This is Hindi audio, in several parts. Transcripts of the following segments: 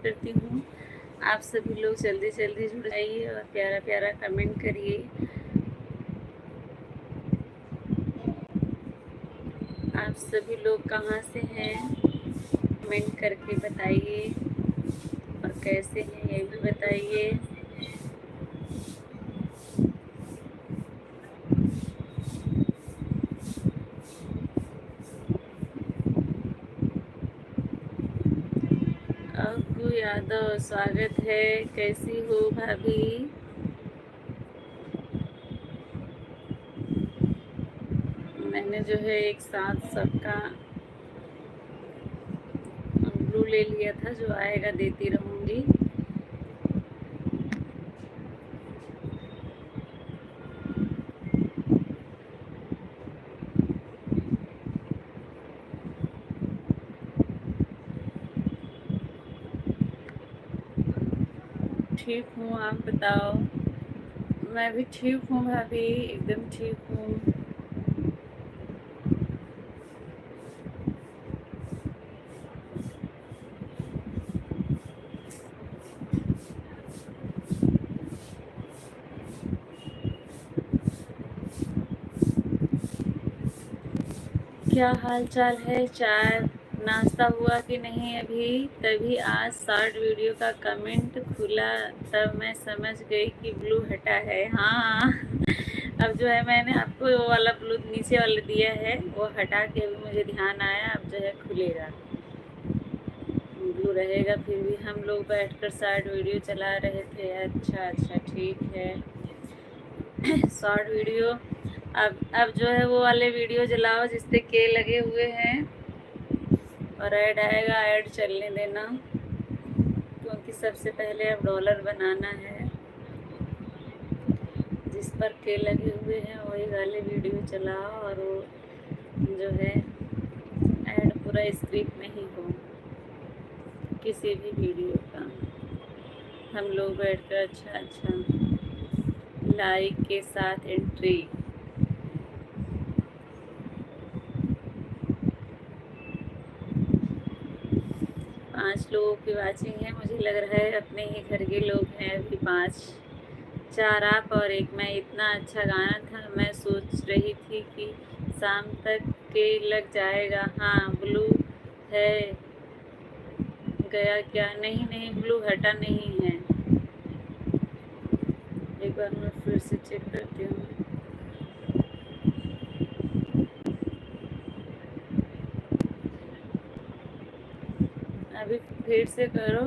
करती हूँ आप सभी लोग जल्दी जल्दी जुड़ जाइए और प्यारा प्यारा कमेंट करिए। आप सभी लोग कहाँ से हैं कमेंट करके बताइए, और कैसे हैं ये भी बताइए। अब्बू यादव स्वागत है, कैसी हो भाभी? मैंने जो है एक साथ सबका ब्लू ले लिया था, जो आएगा देती रहूँगी। ठीक हूँ, आप बताओ? मैं भी ठीक हूँ भाभी, एकदम ठीक हूँ। क्या हाल चाल है? चाय नाश्ता हुआ कि नहीं अभी? तभी आज शॉर्ट वीडियो का कमेंट खुला, तब मैं समझ गई कि ब्लू हटा है। हाँ अब जो है मैंने आपको वो वाला ब्लू नीचे वाला दिया है, वो हटा के अभी मुझे ध्यान आया, अब जो है खुलेगा, ब्लू रहेगा। फिर भी हम लोग बैठकर शॉर्ट वीडियो चला रहे थे। अच्छा अच्छा ठीक है शॉर्ट वीडियो। अब जो है वो वाले वीडियो चलाओ जिससे के लगे हुए हैं, और ऐड आएगा, ऐड चलने देना, क्योंकि सबसे पहले अब डॉलर बनाना है। जिस पर के लगे हुए हैं वही वाले वीडियो चलाओ, और वो जो है ऐड पूरा स्क्रिप्ट नहीं हो किसी भी वीडियो का। हम लोग बैठकर अच्छा अच्छा लाइक के साथ एंट्री। 5 लोगों की वाचिंग है, मुझे लग रहा है अपने ही घर के लोग हैं अभी 5। 4 आप और 1 मैं। इतना अच्छा गाना था, मैं सोच रही थी कि शाम तक के लग जाएगा। हाँ ब्लू है गया क्या? नहीं नहीं, ब्लू हटा नहीं है। एक बार मैं फिर से चेक करती हूँ। अभी फिर से करो।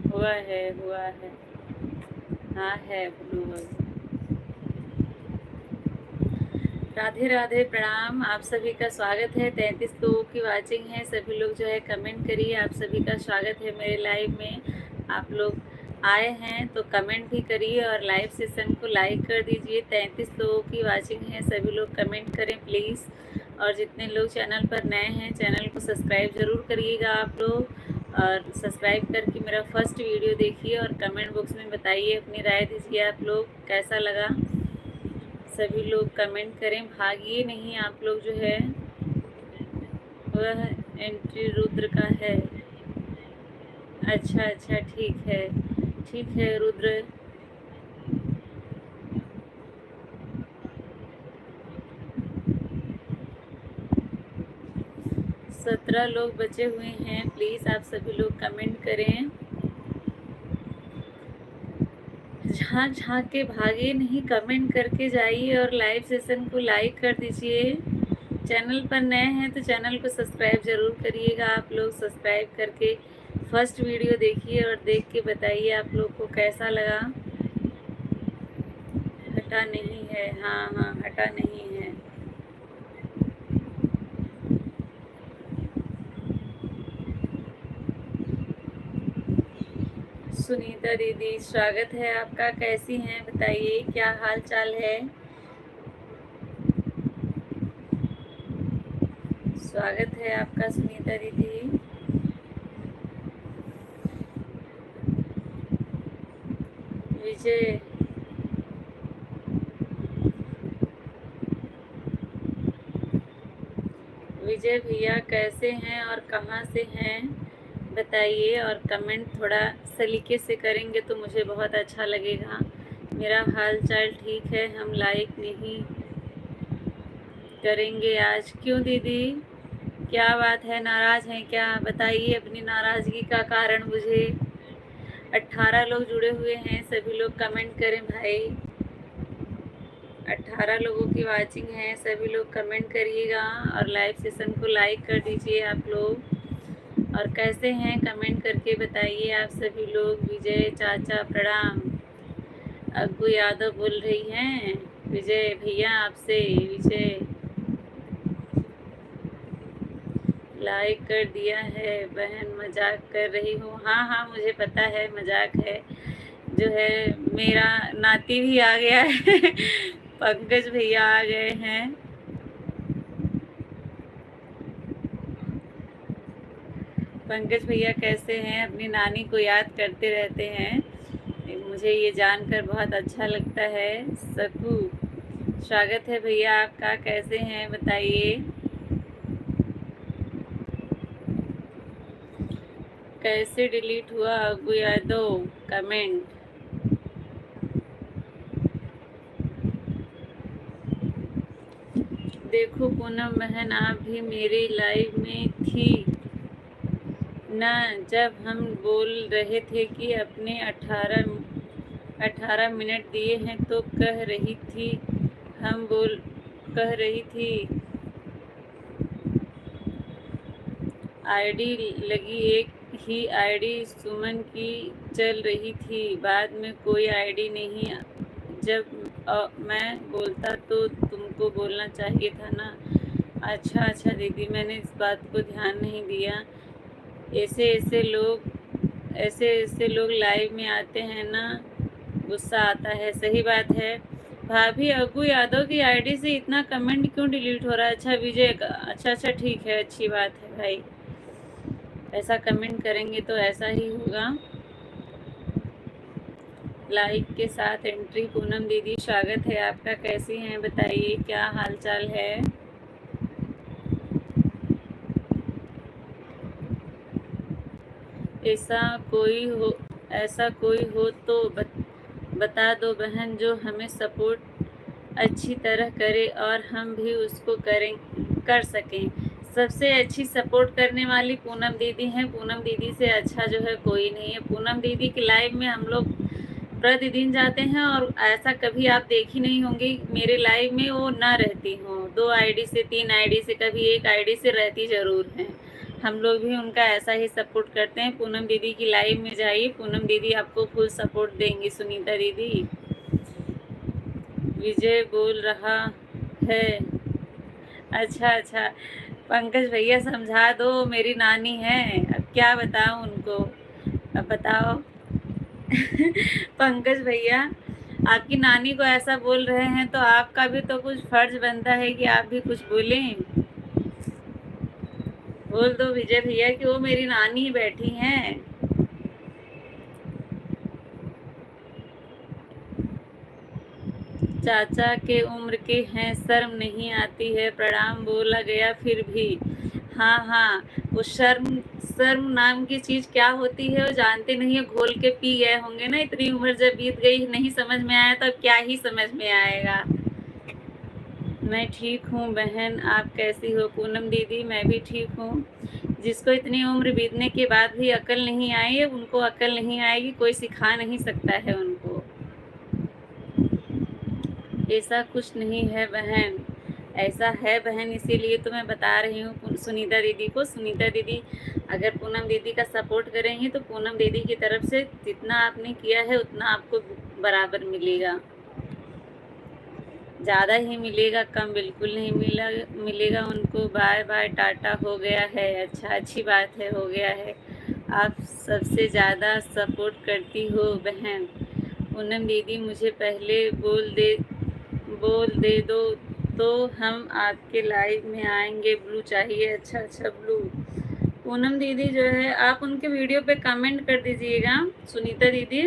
हुआ है, हुआ है। हाँ है ब्लू। राधे राधे, प्रणाम। आप सभी का स्वागत है। 33 लोगों की वाचिंग है, सभी लोग जो है कमेंट करिए। आप सभी का स्वागत है मेरे लाइव में। आप लोग आए हैं तो कमेंट भी करिए और लाइव सेशन को लाइक कर दीजिए। 33 लोगों की वाचिंग है, सभी लोग कमेंट करें प्लीज़। और जितने लोग चैनल पर नए हैं, चैनल को सब्सक्राइब ज़रूर करिएगा आप लोग, और सब्सक्राइब करके मेरा फर्स्ट वीडियो देखिए और कमेंट बॉक्स में बताइए, अपनी राय दीजिए आप लोग कैसा लगा। सभी लोग कमेंट करें, भागिए नहीं आप लोग। जो है वह एंट्री रुद्र का है। अच्छा अच्छा ठीक है, ठीक है रुद्र। सत्रह लोग बचे हुए हैं, प्लीज़ आप सभी लोग कमेंट करें। झाँक झाँक के भागे नहीं, कमेंट करके जाइए और लाइव सेशन को लाइक कर दीजिए। चैनल पर नए हैं तो चैनल को सब्सक्राइब ज़रूर करिएगा आप लोग। सब्सक्राइब करके फर्स्ट वीडियो देखिए और देख के बताइए आप लोग को कैसा लगा। हटा नहीं है, हाँ हाँ हटा नहीं है। सुनीता दीदी स्वागत है आपका, कैसी हैं बताइए, क्या हाल चाल है? स्वागत है आपका सुनीता दीदी। विजय विजय भैया कैसे हैं और कहाँ से हैं? बताइए, और कमेंट थोड़ा सलीके से करेंगे तो मुझे बहुत अच्छा लगेगा। मेरा हाल चाल ठीक है, हम लाइक नहीं करेंगे आज। क्यों दीदी, क्या बात है, नाराज़ हैं क्या? बताइए अपनी नाराज़गी का कारण मुझे। 18 लोग जुड़े हुए हैं, सभी लोग कमेंट करें भाई। 18 लोगों की वाचिंग है, सभी लोग कमेंट करिएगा और लाइव सेशन को लाइक कर दीजिए आप लोग। और कैसे हैं कमेंट करके बताइए आप सभी लोग। विजय चाचा प्रणाम। अग्गू यादव बोल रही हैं विजय भैया आपसे। विजय लाइक कर दिया है बहन, मजाक कर रही हूँ। हाँ हाँ मुझे पता है मजाक है। जो है मेरा नाती भी आ गया है पंकज भैया आ गए हैं। पंकज भैया कैसे हैं? अपनी नानी को याद करते रहते हैं, मुझे ये जानकर बहुत अच्छा लगता है। सकू स्वागत है भैया आपका, कैसे हैं बताइए। कैसे डिलीट हुआ अग्गू यादव? कमेंट देखो पूनम बहन, आप भी मेरी लाइव में थी ना जब हम बोल रहे थे कि अपने 18 मिनट दिए हैं, तो कह रही थी आईडी लगी, एक ही आईडी सुमन की चल रही थी, बाद में कोई आईडी नहीं। जब मैं बोलता तो तुमको बोलना चाहिए था ना। अच्छा दीदी, मैंने इस बात को ध्यान नहीं दिया। ऐसे ऐसे लोग लाइव में आते हैं ना, गुस्सा आता है। सही बात है भाभी। अग्गू यादव की आईडी से इतना कमेंट क्यों डिलीट हो रहा है? अच्छा विजय, अच्छा ठीक है, अच्छी बात है भाई। ऐसा कमेंट करेंगे तो ऐसा ही होगा। लाइक के साथ एंट्री। पूनम दीदी स्वागत है आपका, कैसी हैं बताइए, क्या हाल चाल है? ऐसा कोई हो तो बता दो बहन, जो हमें सपोर्ट अच्छी तरह करे और हम भी उसको कर सकें। सबसे अच्छी सपोर्ट करने वाली पूनम दीदी हैं। पूनम दीदी से अच्छा जो है कोई नहीं है। पूनम दीदी की लाइव में हम लोग प्रतिदिन जाते हैं, और ऐसा कभी आप देखी नहीं होंगी मेरे लाइव में वो ना रहती हों। 2 आईडी से 3 आईडी से, कभी 1 आईडी से रहती ज़रूर हैं। हम लोग भी उनका ऐसा ही सपोर्ट करते हैं। पूनम दीदी की लाइव में जाइए, पूनम दीदी आपको फुल सपोर्ट देंगी। सुनीता दीदी, विजय बोल रहा है। अच्छा पंकज भैया समझा दो, मेरी नानी है, अब क्या बताऊं उनको, अब बताओ पंकज भैया आपकी नानी को ऐसा बोल रहे हैं तो आपका भी तो कुछ फर्ज बनता है कि आप भी कुछ बोलें। बोल दो विजय भैया कि वो मेरी नानी बैठी हैं। चाचा के उम्र के हैं, शर्म नहीं आती है? प्रणाम बोला गया फिर भी। हाँ वो शर्म नाम की चीज़ क्या होती है वो जानते नहीं है, घोल के पी गए होंगे ना। इतनी उम्र जब बीत गई नहीं समझ में आया तो क्या ही समझ में आएगा। मैं ठीक हूँ बहन, आप कैसी हो? पूनम दीदी मैं भी ठीक हूँ। जिसको इतनी उम्र बीतने के बाद भी अकल नहीं आई है, उनको अकल नहीं आएगी, कोई सिखा नहीं सकता है उनको। ऐसा कुछ नहीं है बहन, ऐसा है बहन, इसीलिए तो मैं बता रही हूँ सुनीता दीदी को। सुनीता दीदी अगर पूनम दीदी का सपोर्ट करेंगी तो पूनम दीदी की तरफ से जितना आपने किया है उतना आपको बराबर मिलेगा। ज़्यादा ही मिलेगा, कम बिल्कुल नहीं मिलेगा उनको। बाय बाय टाटा हो गया है। अच्छा, अच्छी बात है, हो गया है। आप सबसे ज़्यादा सपोर्ट करती हो बहन। पूनम दीदी मुझे पहले बोल दे दो तो हम आपके लाइव में आएंगे। ब्लू चाहिए? अच्छा ब्लू। पूनम दीदी जो है आप उनके वीडियो पे कमेंट कर दीजिएगा। सुनीता दीदी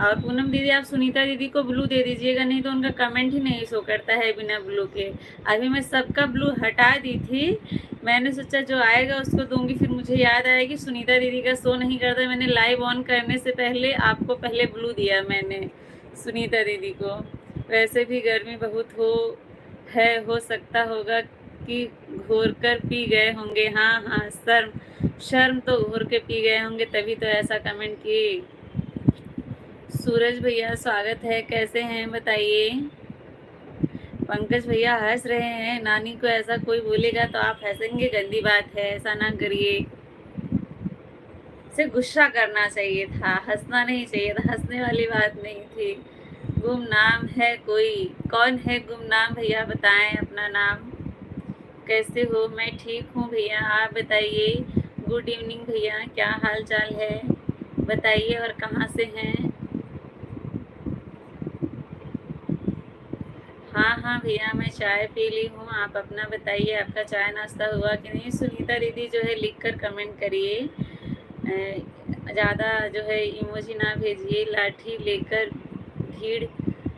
और पूनम दीदी आप सुनीता दीदी को ब्लू दे दीजिएगा, नहीं तो उनका कमेंट ही नहीं शो करता है बिना ब्लू के। अभी मैं सबका ब्लू हटा दी थी, मैंने सोचा जो आएगा उसको दूंगी, फिर मुझे याद आया कि सुनीता दीदी का शो नहीं करता। मैंने लाइव ऑन करने से पहले आपको पहले ब्लू दिया मैंने सुनीता दीदी को। वैसे भी गर्मी बहुत हो सकता होगा कि घोर कर पी गए होंगे। हाँ हाँ, शर्म तो घोर के पी गए होंगे, तभी तो ऐसा कमेंट किए। सूरज भैया स्वागत है, कैसे हैं बताइए। पंकज भैया हंस रहे हैं, नानी को ऐसा कोई बोलेगा तो आप हंसेंगे, गंदी बात है, ऐसा ना करिए। सिर्फ गुस्सा करना चाहिए था, हंसना नहीं चाहिए था, हंसने वाली बात नहीं थी। गुमनाम है कोई, कौन है गुमनाम भैया बताएं अपना नाम। कैसे हो? मैं ठीक हूँ भैया, आप बताइए। गुड इवनिंग भैया, क्या हाल चाल है बताइए, और कहाँ से हैं। हाँ हाँ भैया, मैं चाय पी ली हूँ, आप अपना बताइए, आपका चाय नाश्ता हुआ कि नहीं। सुनीता दीदी जो है लिख कर कमेंट करिए, ज़्यादा जो है इमोजी ना भेजिए। लाठी लेकर भीड़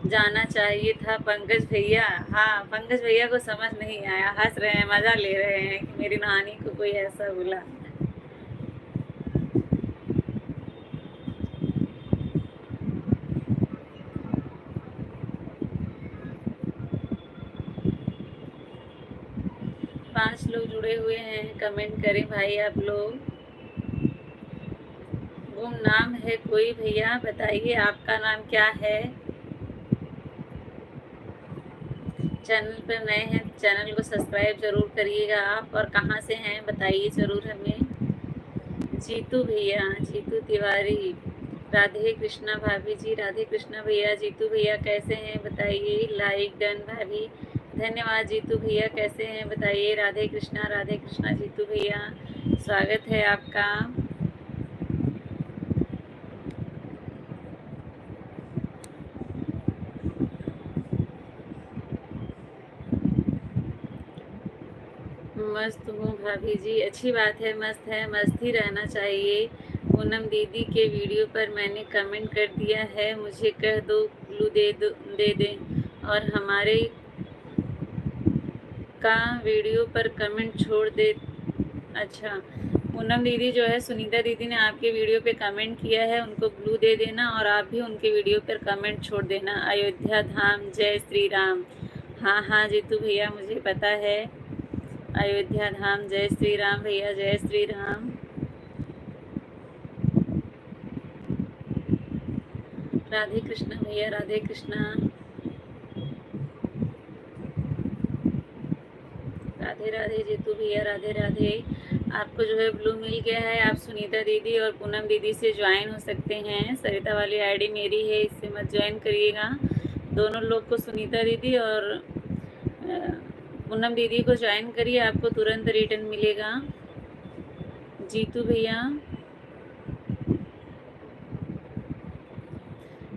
जाना चाहिए था पंकज भैया। हाँ, पंकज भैया को समझ नहीं आया, हंस रहे हैं, मज़ा ले रहे हैं कि मेरी नानी को कोई ऐसा बोला। पांच लोग जुड़े हुए हैं, कमेंट करें भाई आप लोग। गुमनाम है कोई भैया बताइए, आपका नाम क्या है। चैनल पर नए हैं, चैनल को सब्सक्राइब जरूर करिएगा आप, और कहाँ से हैं बताइए ज़रूर हमें। जीतू भैया, जीतू तिवारी, राधे कृष्णा भाभी जी, राधे कृष्णा भैया। जीतू भैया कैसे हैं बताइए, लाइक डन भाभी, धन्यवाद। जीतू भैया कैसे हैं बताइए। राधे कृष्णा जीतू भैया, स्वागत है आपका। मस्त हूँ भाभी जी, अच्छी बात है, मस्त ही रहना चाहिए। पूनम दीदी के वीडियो पर मैंने कमेंट कर दिया है, मुझे कह दो ब्लू दे दें, और हमारे का वीडियो पर कमेंट छोड़ दे। अच्छा, पूनम दीदी जो है, सुनीता दीदी ने आपके वीडियो पे कमेंट किया है, उनको ब्लू दे देना, और आप भी उनके वीडियो पर कमेंट छोड़ देना। अयोध्या धाम जय श्री राम। हाँ हाँ जीतू भैया, मुझे पता है। अयोध्या धाम जय श्री राम भैया, जय श्री राम। राधे कृष्णा भैया, राधे कृष्णा, राधे राधे जीतू भैया, राधे राधे। आपको जो है ब्लू मिल गया है, आप सुनीता दीदी और पूनम दीदी से ज्वाइन हो सकते हैं। सरिता वाली आईडी मेरी है, इससे मत ज्वाइन करिएगा। दोनों लोग को, सुनीता दीदी और पूनम दीदी को ज्वाइन करिए, आपको तुरंत रिटर्न मिलेगा। जीतू भैया,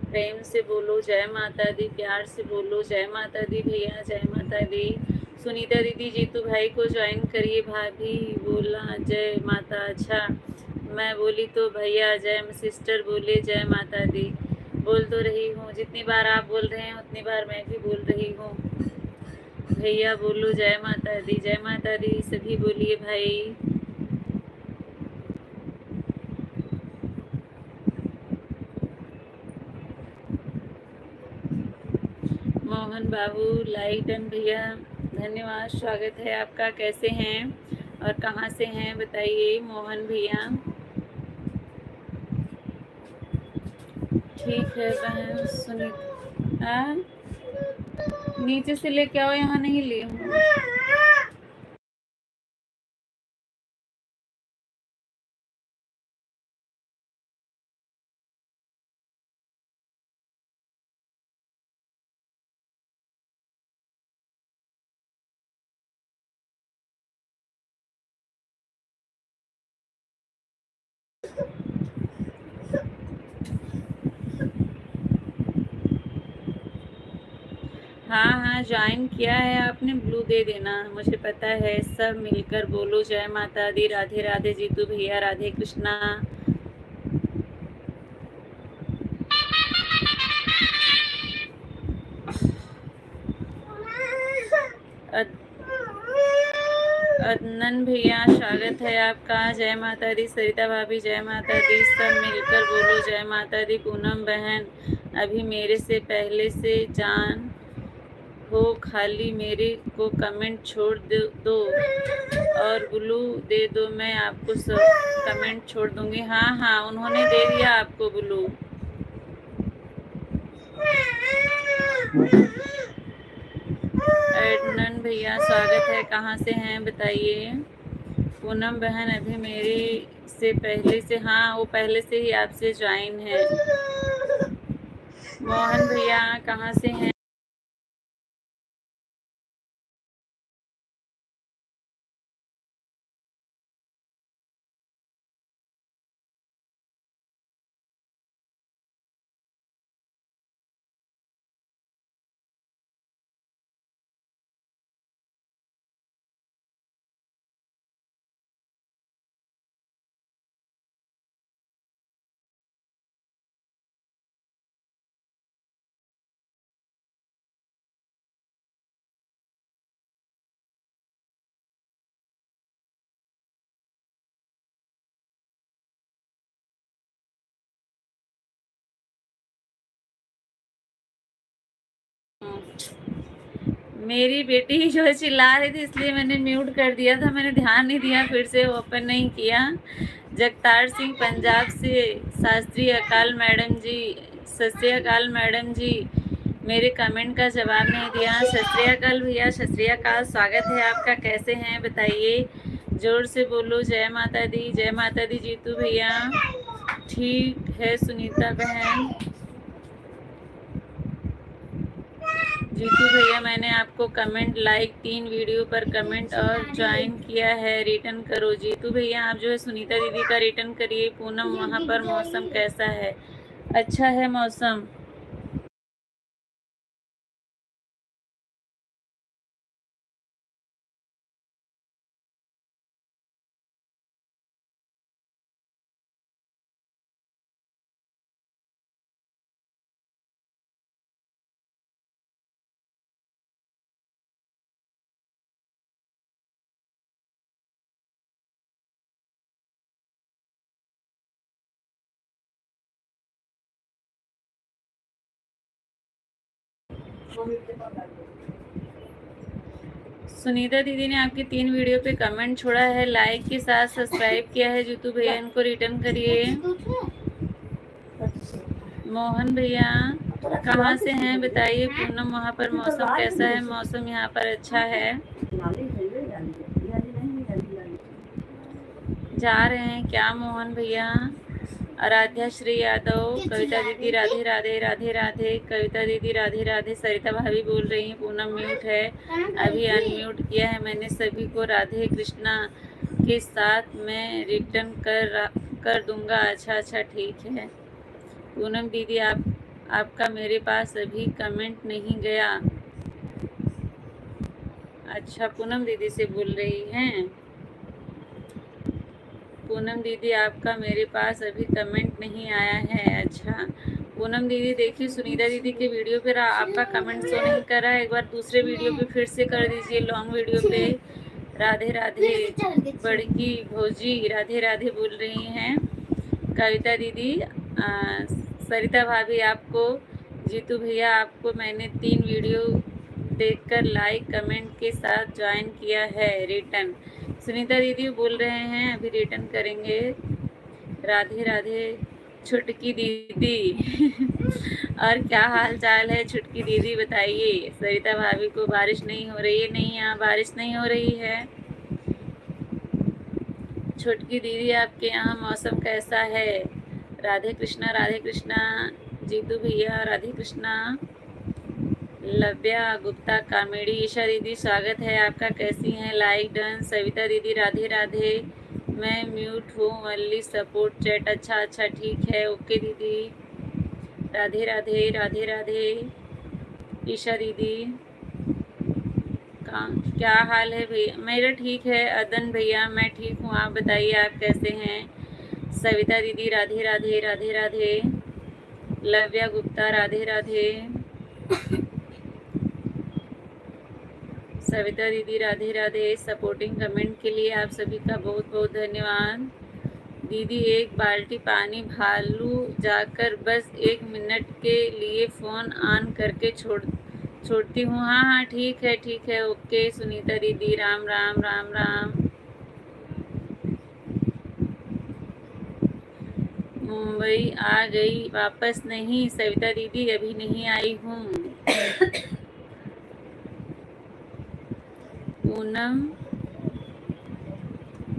प्रेम से बोलो जय माता दी, प्यार से बोलो जय माता दी भैया, जय माता दी। सुनीता दीदी जीतू भाई को ज्वाइन करिए। भाभी बोला जय माता, अच्छा मैं बोली तो भैया जय, सिस्टर बोले जय माता दी। बोल तो रही हूँ, जितनी बार आप बोल रहे हैं उतनी बार मैं भी बोल रही हूँ। भैया बोलो जय माता दी, जय माता दी, सभी बोलिए भाई। मोहन बाबू लाइक डन भैया, धन्यवाद, स्वागत है आपका। कैसे हैं और कहाँ से हैं बताइए मोहन भैया। ठीक है बहन सुनी, नीचे से लेके आओ, यहाँ नहीं ली हूँ। हाँ हाँ, ज्वाइन किया है आपने, ब्लू दे देना, मुझे पता है। सब मिलकर बोलो जय माता दी। राधे राधे जीतू भैया, राधे कृष्णा। अदन भैया स्वागत है आपका। जय माता दी। सरिता भाभी जय माता दी। सब मिलकर बोलो जय माता दी। पूनम बहन अभी मेरे से पहले से जान हो, खाली मेरे को कमेंट छोड़ दो और ब्लू दे दो, मैं आपको सब कमेंट छोड़ दूंगी। हाँ हाँ, उन्होंने दे दिया आपको ब्लू। एडनन भैया स्वागत है। कहाँ से हैं बताइए। पूनम बहन अभी मेरे से पहले से, हाँ वो पहले से ही आपसे ज्वाइन है। मोहन भैया कहाँ से हैं। मेरी बेटी जो है चिल्ला रही थी, इसलिए मैंने म्यूट कर दिया था। मैंने ध्यान नहीं दिया, फिर से ओपन नहीं किया। जगतार सिंह पंजाब से। शास्त्री अकाल मैडम जी, सत श्री अकाल मैडम जी, मेरे कमेंट का जवाब नहीं दिया। सत श्री अकाल भैया, सत श्री अकाल, स्वागत है आपका। कैसे हैं बताइए, जोर से बोलो जय माता दी। जय माता दी जीतू भैया। ठीक है सुनीता बहन। जीतू भैया मैंने आपको कमेंट, लाइक 3 वीडियो पर कमेंट और ज्वाइन किया है, रिटर्न करो। जीतू भैया आप जो है सुनीता दीदी का रिटर्न करिए। पूनम वहाँ पर मौसम कैसा है। अच्छा है मौसम। सुनीता दीदी ने आपकी 3 वीडियो पे कमेंट छोड़ा है, लाइक के साथ सब्सक्राइब किया है। जीतू भैया इनको रिटर्न करिए। मोहन भैया कहाँ से हैं बताइए। पूनम वहाँ पर मौसम कैसा है। मौसम यहाँ पर अच्छा है। जा रहे हैं क्या मोहन भैया। आराध्या श्री यादव, कविता दीदी राधे राधे। राधे राधे कविता दीदी, राधे राधे। सरिता भाभी बोल रही हैं पूनम म्यूट है, अभी अनम्यूट किया है मैंने सभी को। राधे कृष्णा के साथ मैं रिटर्न कर दूंगा। अच्छा ठीक है। पूनम दीदी आपका मेरे पास अभी कमेंट नहीं गया। अच्छा पूनम दीदी से बोल रही हैं। पूनम दीदी आपका मेरे पास अभी कमेंट नहीं आया है। अच्छा पूनम दीदी देखिए, सुनीता दीदी के वीडियो पे आपका कमेंट शो नहीं कर रहा है। एक बार दूसरे वीडियो पे फिर से कर दीजिए, लॉन्ग वीडियो पे। राधे राधे बड़की भौजी, राधे राधे बोल रही हैं कविता दीदी। सरिता भाभी आपको, जीतू भैया आपको मैंने 3 वीडियो देखकर लाइक कमेंट के साथ ज्वाइन किया है, रिटर्न। सुनीता दीदी बोल रहे हैं अभी रिटर्न करेंगे। राधे राधे छुटकी दीदी और क्या हाल चाल है छुटकी दीदी बताइए। सरिता भाभी को बारिश नहीं हो रही है। नहीं यहाँ बारिश नहीं हो रही है। छुटकी दीदी आपके यहाँ मौसम कैसा है। राधे कृष्णा, राधे कृष्णा। जीतू भैया राधे कृष्णा। लव्या गुप्ता कॉमेडी। ईशा दीदी स्वागत है आपका, कैसी हैं। Like done. सविता दीदी राधे राधे। मैं म्यूट हूँ, ओनली सपोर्ट चैट। अच्छा ठीक है, ओके दीदी। राधे राधे राधे राधे। ईशा दीदी का क्या हाल है भैया। मेरा ठीक है। अदन भैया मैं ठीक हूँ, आप बताइए आप कैसे हैं। सविता दीदी राधे राधे राधे राधे। लव्या गुप्ता राधे राधे। सविता दीदी राधे राधे। सपोर्टिंग कमेंट के लिए आप सभी का बहुत बहुत धन्यवाद। दीदी एक बाल्टी पानी भालू जाकर बस 1 मिनट के लिए फ़ोन ऑन करके छोड़ती हूँ। हाँ हाँ ठीक है ओके सुनीता दीदी। राम राम राम राम। मुंबई आ गई वापस? नहीं सविता दीदी अभी नहीं आई हूँ।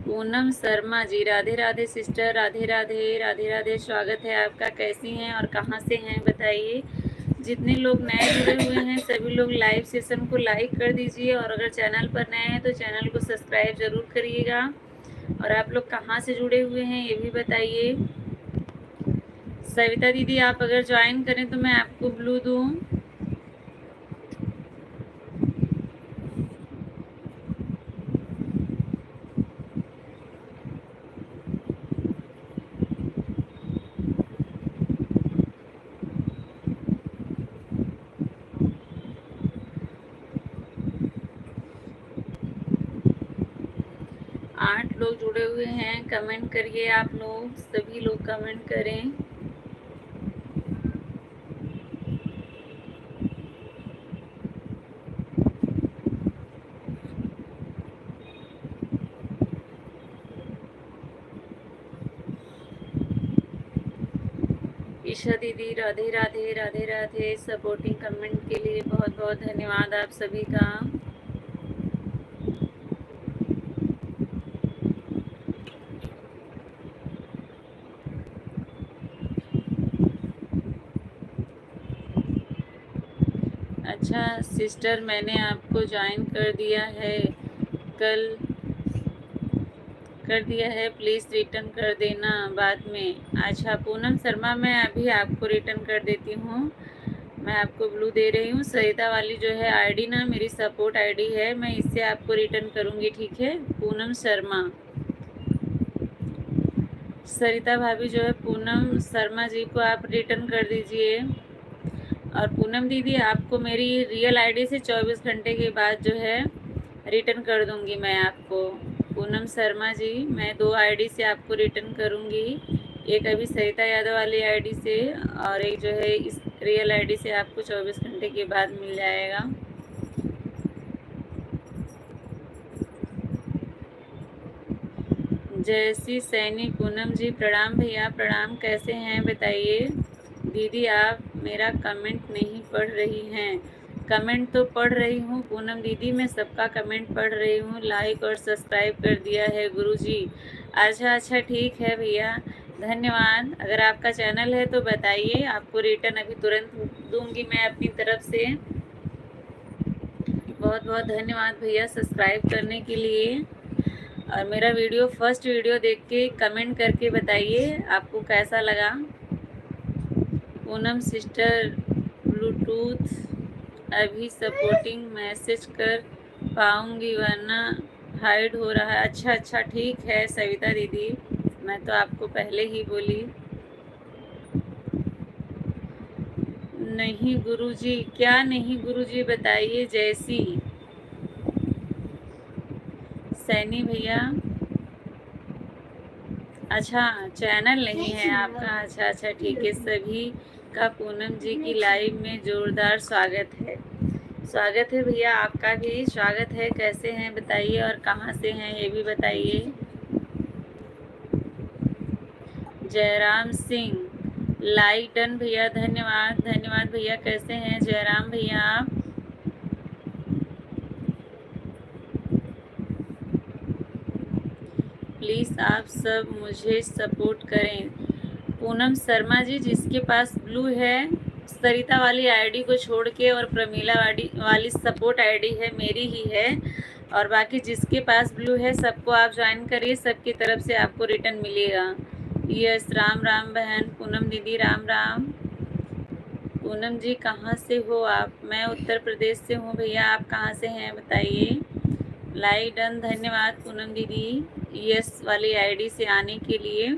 पूनम शर्मा जी राधे राधे सिस्टर। राधे राधे राधे राधे। स्वागत है आपका। कैसी हैं और कहाँ से हैं बताइए। जितने लोग नए जुड़े हुए हैं सभी लोग लाइव सेशन को लाइक कर दीजिए, और अगर चैनल पर नए हैं तो चैनल को सब्सक्राइब ज़रूर करिएगा। और आप लोग कहाँ से जुड़े हुए हैं ये भी बताइए। सविता दीदी आप अगर ज्वाइन करें तो मैं आपको ब्लू दूँ। 8 लोग जुड़े हुए हैं। कमेंट करिए आप लोग, सभी लोग कमेंट करें। ईशा दीदी राधे राधे राधे राधे। सपोर्टिंग कमेंट के लिए बहुत बहुत धन्यवाद आप सभी का। अच्छा सिस्टर मैंने आपको ज्वाइन कर दिया है, कल कर दिया है, प्लीज़ रिटर्न कर देना बाद में। अच्छा पूनम शर्मा मैं अभी आपको रिटर्न कर देती हूँ। मैं आपको ब्लू दे रही हूँ। सरिता वाली जो है आईडी ना मेरी सपोर्ट आईडी है, मैं इससे आपको रिटर्न करूँगी ठीक है। पूनम शर्मा, सरिता भाभी जो है पूनम शर्मा जी को आप रिटर्न कर दीजिए। और पूनम दीदी आपको मेरी रियल आईडी से 24 घंटे के बाद जो है रिटर्न कर दूँगी मैं आपको। पूनम शर्मा जी मैं 2 आईडी से आपको रिटर्न करूँगी, एक अभी सरिता यादव वाली आईडी से और एक जो है इस रियल आईडी से आपको 24 घंटे के बाद मिल जाएगा। जैसी सैनी पूनम जी प्रणाम भैया प्रणाम। कैसे हैं बताइए। दीदी आप मेरा कमेंट नहीं पढ़ रही हैं। कमेंट तो पढ़ रही हूँ पूनम दीदी, मैं सबका कमेंट पढ़ रही हूँ। लाइक और सब्सक्राइब कर दिया है गुरुजी। अच्छा ठीक है भैया धन्यवाद। अगर आपका चैनल है तो बताइए, आपको रिटर्न अभी तुरंत दूंगी मैं अपनी तरफ से। बहुत बहुत धन्यवाद भैया सब्सक्राइब करने के लिए। और मेरा वीडियो फर्स्ट वीडियो देख के कमेंट करके बताइए आपको कैसा लगा। पूनम सिस्टर ब्लूटूथ अभी सपोर्टिंग मैसेज कर पाऊँगी वरना हाइड हो रहा है। अच्छा ठीक है सविता दीदी, मैं तो आपको पहले ही बोली। नहीं गुरुजी, क्या नहीं गुरुजी बताइए। जैसी सैनी भैया अच्छा चैनल नहीं है आपका। अच्छा ठीक है। सभी का पूनम जी की लाइव में जोरदार स्वागत है। स्वागत है भैया आपका भी स्वागत है। कैसे हैं बताइए और कहाँ से हैं ये भी बताइए। जयराम सिंह लाइक डन भैया धन्यवाद धन्यवाद भैया। कैसे हैं जयराम भैया आप। प्लीज़ आप सब मुझे सपोर्ट करें। पूनम शर्मा जी जिसके पास ब्लू है सरिता वाली आईडी को छोड़ के और प्रमीला वाली सपोर्ट आईडी है मेरी ही है, और बाकी जिसके पास ब्लू है सबको आप ज्वाइन करिए, सबकी तरफ से आपको रिटर्न मिलेगा। यस राम राम बहन पूनम दीदी राम राम। पूनम जी कहाँ से हो आप। मैं उत्तर प्रदेश से हूँ भैया, आप कहाँ से हैं बताइए। लाइक डन धन्यवाद पूनम दीदी यस वाली आईडी से आने के लिए।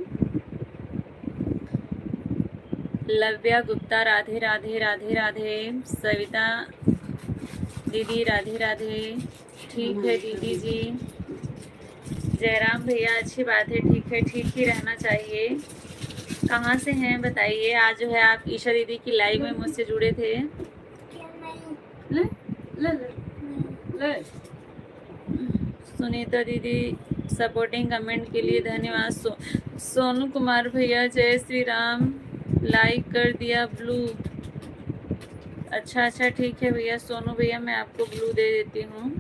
लव्या गुप्ता राधे राधे राधे राधे। सविता दीदी राधे राधे। ठीक है दीदी जी। जयराम भैया अच्छी बात है, ठीक है, ठीक ही रहना चाहिए। कहाँ से हैं बताइए। आज जो है आप ईशा दीदी की लाइव में मुझसे जुड़े थे। ले, ले, ले, ले। सुनीता दीदी सपोर्टिंग कमेंट के लिए धन्यवाद। सोनू कुमार भैया जय श्री राम, लाइक कर दिया ब्लू। अच्छा अच्छा ठीक है भैया। सोनू भैया मैं आपको ब्लू दे देती हूँ।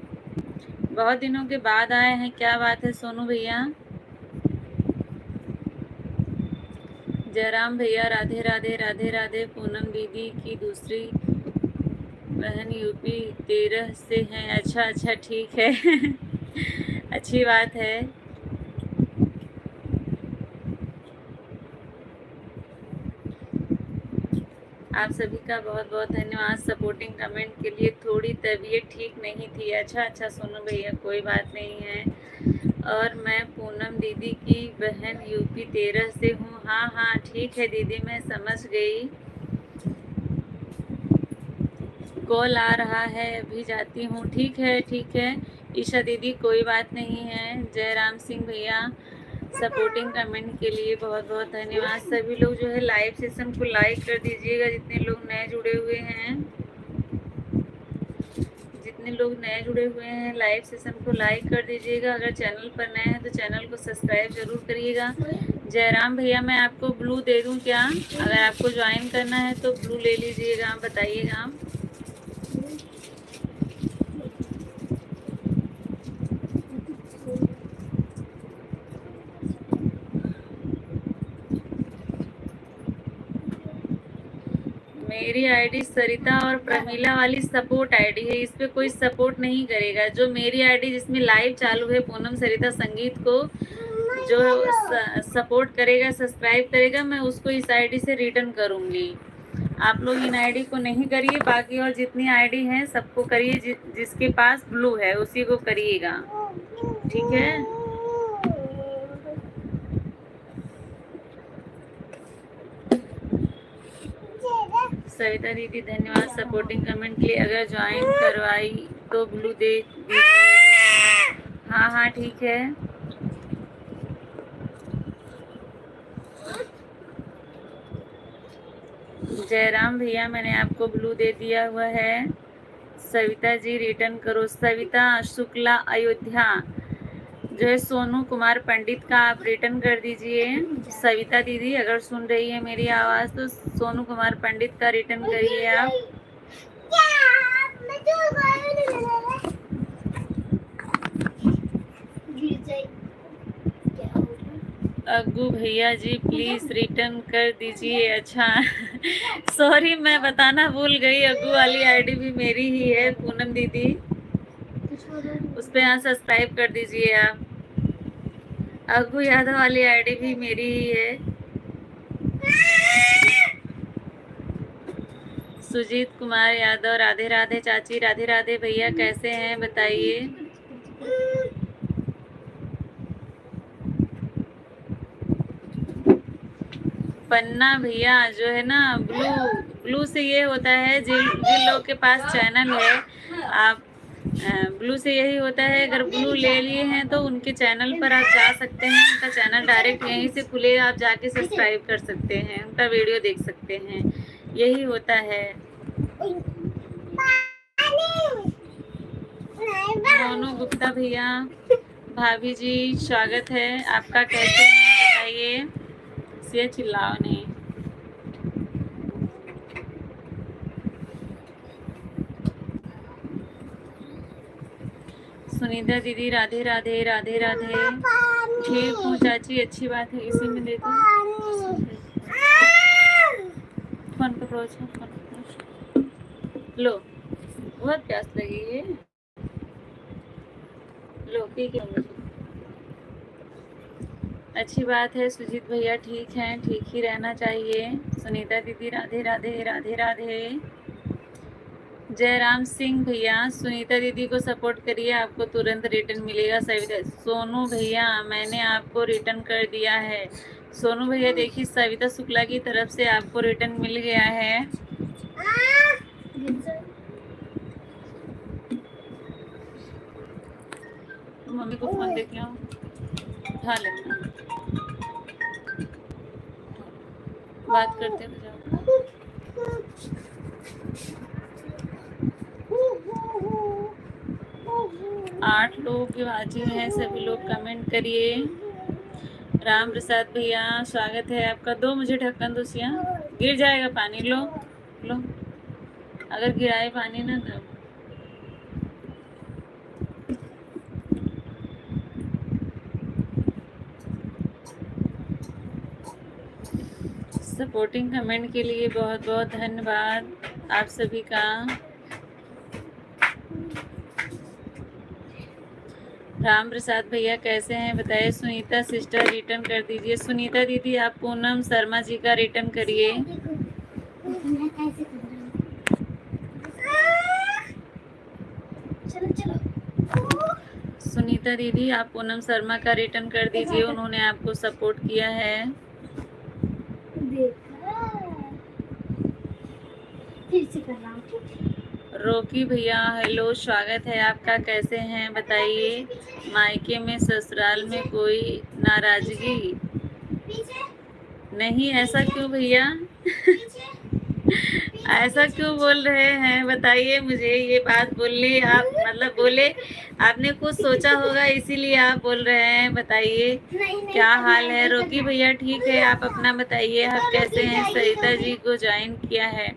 बहुत दिनों के बाद आए हैं, क्या बात है सोनू भैया। जयराम भैया राधे राधे राधे राधे। पूनम दीदी की दूसरी बहन यूपी 13 से हैं। अच्छा अच्छा ठीक है अच्छी बात है। आप सभी का बहुत बहुत धन्यवाद सपोर्टिंग कमेंट के लिए। थोड़ी तबीयत ठीक नहीं थी। अच्छा अच्छा सोनू भैया कोई बात नहीं है। और मैं पूनम दीदी की बहन यूपी 13 से हूँ। हाँ हाँ ठीक है दीदी मैं समझ गई। कॉल आ रहा है अभी जाती हूँ। ठीक है ठीक है ईशा दीदी कोई बात नहीं है। जयराम सिंह भैया सपोर्टिंग कमेंट के लिए बहुत बहुत धन्यवाद। सभी लोग जो है लाइव सेशन को लाइक कर दीजिएगा। जितने लोग नए जुड़े हुए हैं, जितने लोग नए जुड़े हुए हैं लाइव सेशन को लाइक कर दीजिएगा। अगर चैनल पर नए हैं तो चैनल को सब्सक्राइब जरूर करिएगा। जयराम भैया मैं आपको ब्लू दे दूं क्या? अगर आपको ज्वाइन करना है तो ब्लू ले लीजिएगा, बताइएगा। मेरी आईडी सरिता और प्रमीला वाली सपोर्ट आईडी है। इस पे कोई सपोर्ट नहीं करेगा। जो मेरी आईडी जिसमें लाइव चालू है पूनम सरिता संगीत को जो सपोर्ट करेगा सब्सक्राइब करेगा मैं उसको इस आईडी से रिटर्न करूँगी। आप लोग इन आईडी को नहीं करिए। बाकी और जितनी आईडी हैं सबको करिए। जिसके पास ब्लू है उसी को करिएगा, ठीक है। सविता दीदी धन्यवाद सपोर्टिंग कमेंट के लिए। अगर ज्वाइन करवाई तो ब्लू दे दीजिए। हाँ हाँ ठीक है। जयराम भैया मैंने आपको ब्लू दे दिया हुआ है। सविता जी रिटर्न करो। सविता शुक्ला अयोध्या जो है सोनू कुमार पंडित का आप रिटर्न कर दीजिए। सविता दीदी अगर सुन रही है मेरी आवाज़ तो सोनू कुमार पंडित का रिटर्न करिए आप। अग्गू भैया जी प्लीज़ रिटर्न कर दीजिए। अच्छा सॉरी मैं बताना भूल गई। अग्गू वाली आईडी भी मेरी ही है पूनम दीदी, उस पर यहाँ सब्सक्राइब कर दीजिए आप। अग्गू यादव वाली आईडी भी मेरी ही है। सुजीत कुमार यादव राधे राधे चाची। राधे राधे भैया कैसे हैं बताइए। पन्ना भैया जो है ना ब्लू से ये होता है जिन लोग के पास चैनल है आप ब्लू से यही होता है। अगर ब्लू ले लिए हैं तो उनके चैनल पर आप जा सकते हैं। उनका चैनल डायरेक्ट यहीं से खुलेगा, आप जाके सब्सक्राइब कर सकते हैं, उनका वीडियो देख सकते हैं। यही होता है। मोनू गुप्ता भैया भाभी जी स्वागत है आपका। कैसे हैं बताइए। से चिल्लाओ नहीं। सुनीता दीदी राधे राधे राधे राधे। ठीक हूँ चाची अच्छी बात है। इसी में दे दो फोन पकड़ो। फोन पकड़ो। लो बहुत प्यास लगी है। लो पी के अच्छी बात है। सुजीत भैया ठीक हैं, ठीक ही रहना चाहिए। सुनीता दीदी राधे राधे राधे राधे। जयराम सिंह भैया सुनीता दीदी को सपोर्ट करिए, आपको तुरंत रिटर्न मिलेगा। सविता सोनू भैया मैंने आपको रिटर्न कर दिया है। सोनू भैया देखिए सविता शुक्ला की तरफ से आपको रिटर्न मिल गया है। मम्मी को फोन दे के आओ, उठा लेना, बात करते हो जाओ। 8 लोग हाजिर हैं, सभी लोग कमेंट करिए। राम प्रसाद भैया स्वागत है आपका। दो मुझे ढक्कन दो सिया, गिर जाएगा पानी। लो लो, अगर गिराए पानी ना तो सपोर्टिंग कमेंट के लिए बहुत बहुत धन्यवाद आप सभी का। राम प्रसाद भैया कैसे हैं बताइए। सुनीता सिस्टर रिटर्न कर दीजिए। सुनीता दीदी आप पूनम शर्मा जी का रिटर्न करिए। सुनीता दीदी आप पूनम शर्मा का रिटर्न कर दीजिए, उन्होंने आपको सपोर्ट किया है। रोकी भैया हेलो, स्वागत है आपका। कैसे हैं बताइए। मायके में ससुराल में कोई नाराजगी नहीं, ऐसा क्यों भैया? ऐसा क्यों बोल रहे हैं बताइए मुझे। ये बात बोलने आप मतलब बोले आपने कुछ सोचा होगा इसीलिए आप बोल रहे हैं। बताइए क्या हाल है। रोकी भैया ठीक है, आप अपना बताइए आप कैसे हैं। सरिता जी को ज्वाइन किया है।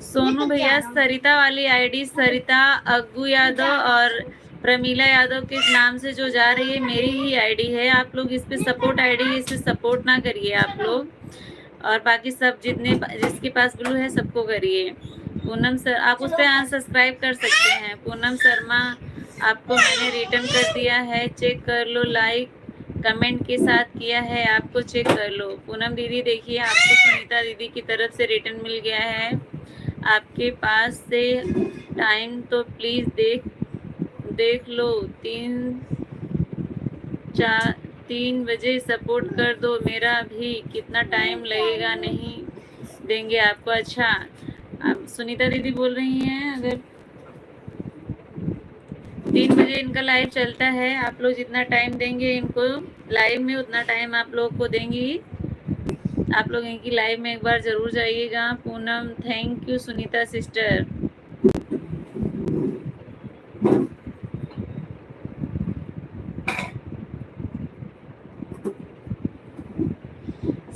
सोनू भैया सरिता वाली आईडी सरिता अग्गू यादव और प्रमीला यादव के नाम से जो जा रही है मेरी ही आईडी है। आप लोग इस पे सपोर्ट आईडी है, इसे सपोर्ट ना करिए आप लोग, और बाकी सब जितने जिसके पास ब्लू है सबको करिए। पूनम सर आप उस पर अनसब्सक्राइब कर सकते हैं। पूनम शर्मा आपको मैंने रिटर्न कर दिया है, चेक कर लो। लाइक कमेंट के साथ किया है, आपको चेक कर लो। पूनम दीदी देखिए आपको सुनीता दीदी की तरफ से रिटर्न मिल गया है। आपके पास से टाइम तो प्लीज़ देख लो। 3 बजे सपोर्ट कर दो मेरा भी। कितना टाइम लगेगा नहीं देंगे आपको। अच्छा आप सुनीता दीदी बोल रही हैं अगर 3 बजे इनका लाइव चलता है, आप लोग जितना टाइम देंगे इनको लाइव में उतना टाइम आप लोग को देंगी। आप लोग इनकी लाइव में एक बार जरूर जाइएगा। Poonam thank you Sunita sister.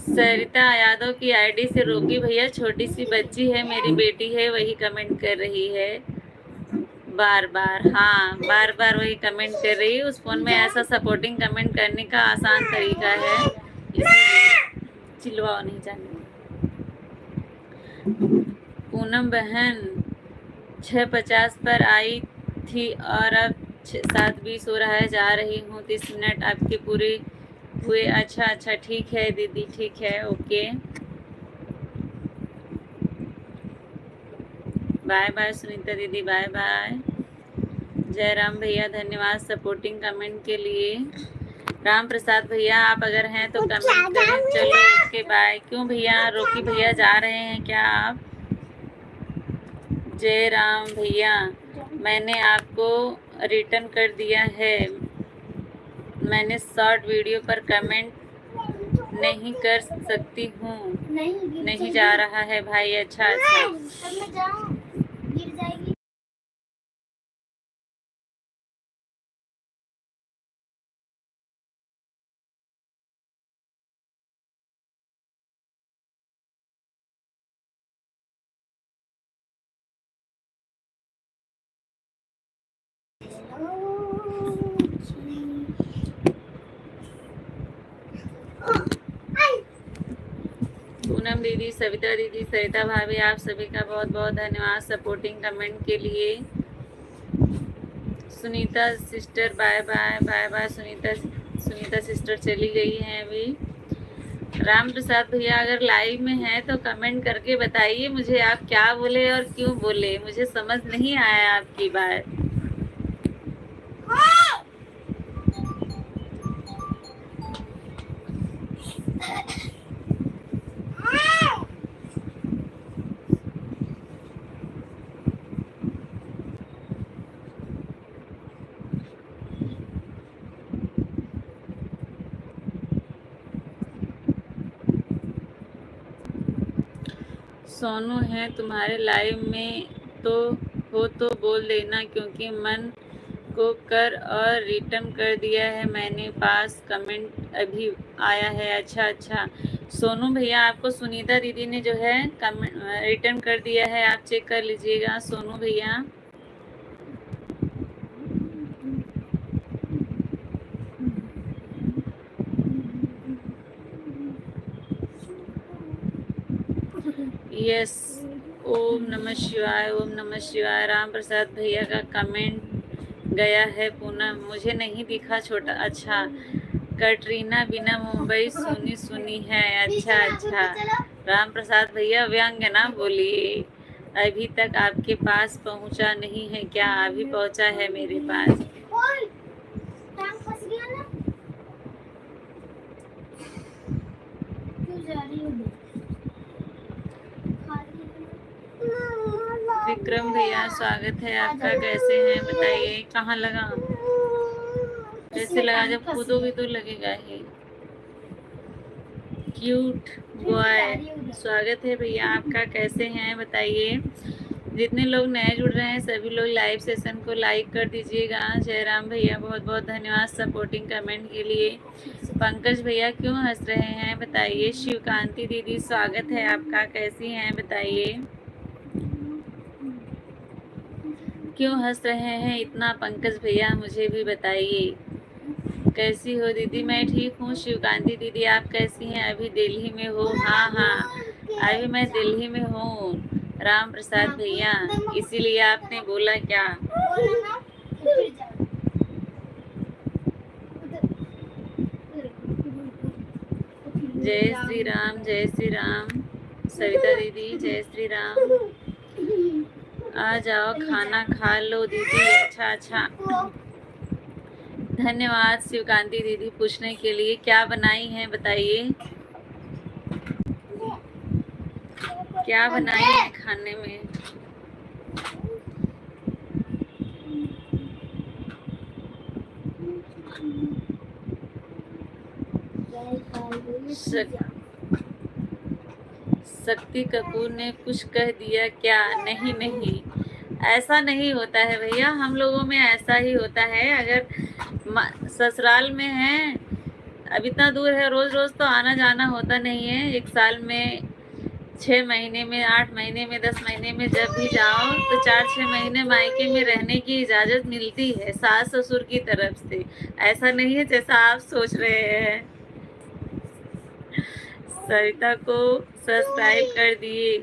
Sarita Yadav की आईडी से रोकी भैया छोटी सी बच्ची है मेरी बेटी है, वही कमेंट कर रही है बार बार। हाँ बार बार वही कमेंट कर रही है। उस फोन में ऐसा सपोर्टिंग कमेंट करने का आसान तरीका है, इसीलिए चिल्लाओ नहीं जाने। पूनम बहन 6:50 पर आई थी और अब 7:20 हो रहा है। जा रही हूँ, 30 मिनट आपके पूरे हुए। अच्छा ठीक है दीदी, ठीक है, ओके बाय बाय सुनीता दीदी, बाय बाय। जयराम भैया धन्यवाद सपोर्टिंग कमेंट के लिए। राम प्रसाद भैया आप अगर हैं तो कमेंट करें। चलो ओके बाय। क्यों भैया रोकी भैया जा रहे हैं क्या आप? जय राम भैया मैंने आपको रिटर्न कर दिया है। मैंने शॉर्ट वीडियो पर कमेंट नहीं कर सकती हूँ, नहीं जा रहा है भाई। अच्छा पूनम दीदी, सविता दीदी, सरिता भाभी आप सभी का बहुत बहुत धन्यवाद सपोर्टिंग कमेंट के लिए। Sunita sister bye bye, bye bye Sunita sister चली गई हैं अभी। राम प्रसाद भैया अगर लाइव में हैं तो कमेंट करके बताइए मुझे आप क्या बोले और क्यों बोले, मुझे समझ नहीं आया आपकी बात। सोनू है तुम्हारे लाइव में तो हो तो बोल देना, क्योंकि मन को कर और रिटर्न कर दिया है मैंने, पास कमेंट अभी आया है। अच्छा, सोनू भैया आपको सुनीता दीदी ने जो है कमेंट रिटर्न कर दिया है, आप चेक कर लीजिएगा सोनू भैया। यस, ओम नमः शिवाय, ओम नमः शिवाय। राम प्रसाद भैया का कमेंट गया है पूनम, मुझे नहीं दिखा छोटा। अच्छा, कटरीना बिना मुंबई सुनी है। अच्छा, राम प्रसाद भैया व्यंग ना बोलिए, अभी तक आपके पास पहुंचा नहीं है क्या? अभी पहुंचा है मेरे पास। विक्रम भैया स्वागत है आपका, कैसे हैं बताइए? कहाँ लगा? कैसे लगा? जब कूदोगे तो लगेगा ही। क्यूट बॉय स्वागत है भैया आपका, कैसे हैं बताइए? जितने लोग नए जुड़ रहे हैं सभी लोग लाइव सेशन को लाइक कर दीजिएगा। जयराम भैया बहुत बहुत धन्यवाद सपोर्टिंग कमेंट के लिए। पंकज भैया क्यों हंस रहे हैं बताइए? शिवकांति दीदी स्वागत है आपका, कैसी हैं बताइए? क्यों हंस रहे हैं इतना पंकज भैया, मुझे भी बताइए। कैसी हो दीदी? मैं ठीक हूँ। शिवकांति दीदी आप कैसी हैं? अभी दिल्ली में हो? हाँ, अभी मैं दिल्ली में हूँ राम प्रसाद भैया, इसीलिए आपने बोला क्या? जय श्री राम, जय श्री राम। सविता दीदी जय श्री राम। आ जाओ खाना खा लो दीदी। अच्छा, धन्यवाद शिवकांति दीदी पूछने के लिए। क्या बनाई हैं बताइए? क्या बनाई है खाने में? शक्ति कपूर ने कुछ कह दिया क्या? नहीं, ऐसा नहीं होता है भैया, हम लोगों में ऐसा ही होता है। अगर ससुराल में है, अब इतना दूर है, रोज रोज तो आना जाना होता नहीं है। एक साल में 6 महीने में, 8 महीने में, 10 महीने में जब भी जाओ तो 4-6 महीने मायके में रहने की इजाज़त मिलती है सास ससुर की तरफ से। ऐसा नहीं है जैसा आप सोच रहे हैं। सरिता को सब्सक्राइब कर दिए।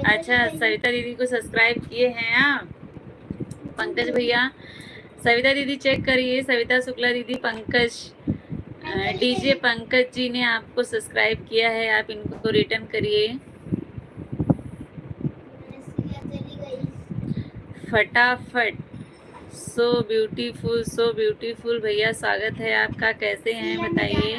अच्छा, सविता दीदी को सब्सक्राइब किए हैं आप? पंकज भैया सविता दीदी चेक करिए। सविता शुक्ला दीदी, पंकज डीजे पंकज जी ने आपको सब्सक्राइब किया है, आप इनको रिटर्न करिए फटाफट। सो ब्यूटीफुल भैया स्वागत है आपका, कैसे हैं बताइए?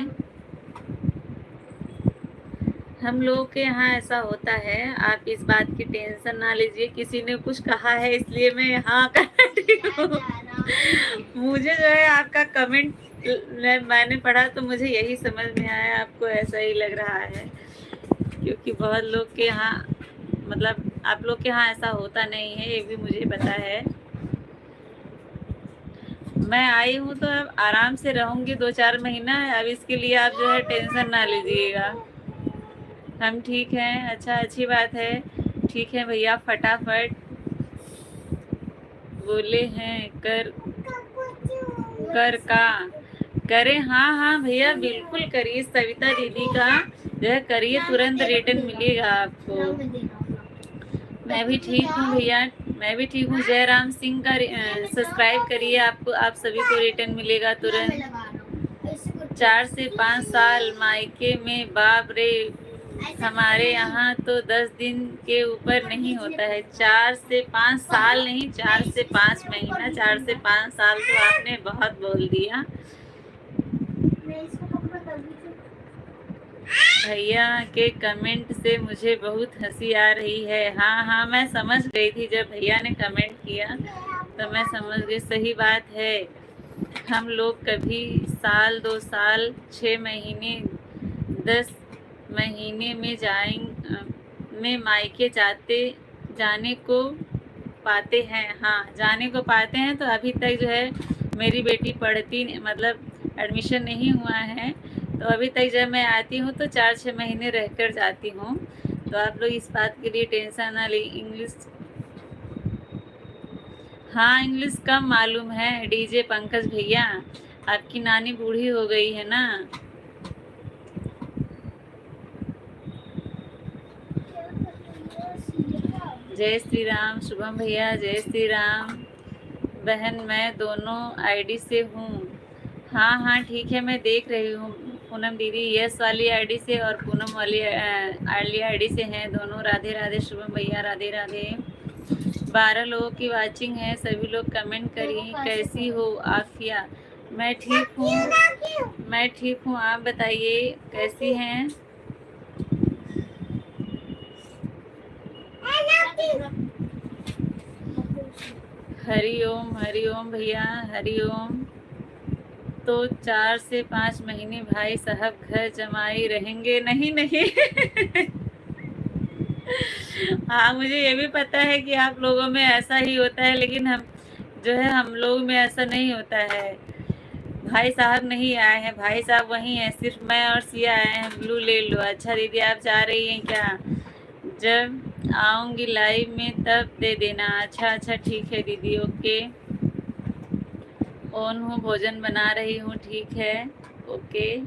हम लोगों के यहाँ ऐसा होता है, आप इस बात की टेंशन ना लीजिए। किसी ने कुछ कहा है इसलिए मैं यहाँ कर रही हूँ। मुझे जो है आपका कमेंट मैंने पढ़ा तो मुझे यही समझ में आया, आपको ऐसा ही लग रहा है, क्योंकि बहुत लोग के यहाँ, मतलब आप लोग के यहाँ ऐसा होता नहीं है, ये भी मुझे पता है। मैं आई हूँ तो अब आराम से रहूँगी 2-4 महीना, अब इसके लिए आप जो है टेंशन ना लीजिएगा। हम ठीक हैं। अच्छा, अच्छी बात है। ठीक है भैया, फटाफट बोले हैं कर का करें। हाँ भैया बिल्कुल करिए, सविता दीदी का जो है करिए, तुरंत रिटर्न मिलेगा आपको। मैं भी ठीक हूँ भैया, मैं भी ठीक हूँ। जयराम सिंह का सब्सक्राइब करिए, आपको आप सभी को रिटर्न मिलेगा तुरंत। 4 से 5 साल मायके में, बाप रे, हमारे यहाँ तो 10 दिन के ऊपर नहीं होता है। 4 से 5 साल नहीं, 4 से 5 महीना। 4 से 5 साल तो आपने बहुत बोल दिया भैया के कमेंट से मुझे बहुत हंसी आ रही है। हाँ, मैं समझ गई थी, जब भैया ने कमेंट किया तो मैं समझ गई। सही बात है, हम लोग कभी साल 2 साल 6 महीने 10 महीने में मायके जाने को पाते हैं। हाँ, जाने को पाते हैं। तो अभी तक जो है मेरी बेटी पढ़ती मतलब एडमिशन नहीं हुआ है, तो अभी तक जब मैं आती हूँ तो 4-6 महीने रहकर जाती हूँ। तो आप लोग इस बात के लिए टेंशन ना लें। इंग्लिश, हाँ इंग्लिश कम मालूम है डीजे पंकज भैया, आपकी नानी बूढ़ी हो गई है ना। जय श्री राम शुभम भैया, जय श्री राम। बहन मैं दोनों आईडी से हूँ। हाँ हाँ ठीक है, मैं देख रही हूँ। पूनम दीदी यस वाली आईडी से और पूनम वाली आईडी से हैं दोनों। राधे राधे शुभम भैया, राधे राधे। 12 लोगों की वाचिंग है, सभी लोग कमेंट करिए। कैसी हो आफिया? मैं ठीक हूँ, आप बताइए कैसी हैं? हरि ओम भैया, हरि ओम। तो 4 से 5 महीने भाई साहब घर जमाई रहेंगे? नहीं नहीं हाँ मुझे ये भी पता है कि आप लोगों में ऐसा ही होता है, लेकिन हम लोग में ऐसा नहीं होता है। भाई साहब नहीं आए हैं, भाई साहब वही हैं, सिर्फ मैं और सिया आए हैं। ब्लू ले लो। अच्छा दीदी आप जा रही हैं क्या? जब आऊँगी लाइव में तब दे देना। अच्छा ठीक है दीदी, ओके। ऑन हूँ, भोजन बना रही हूँ, ठीक है, ओके।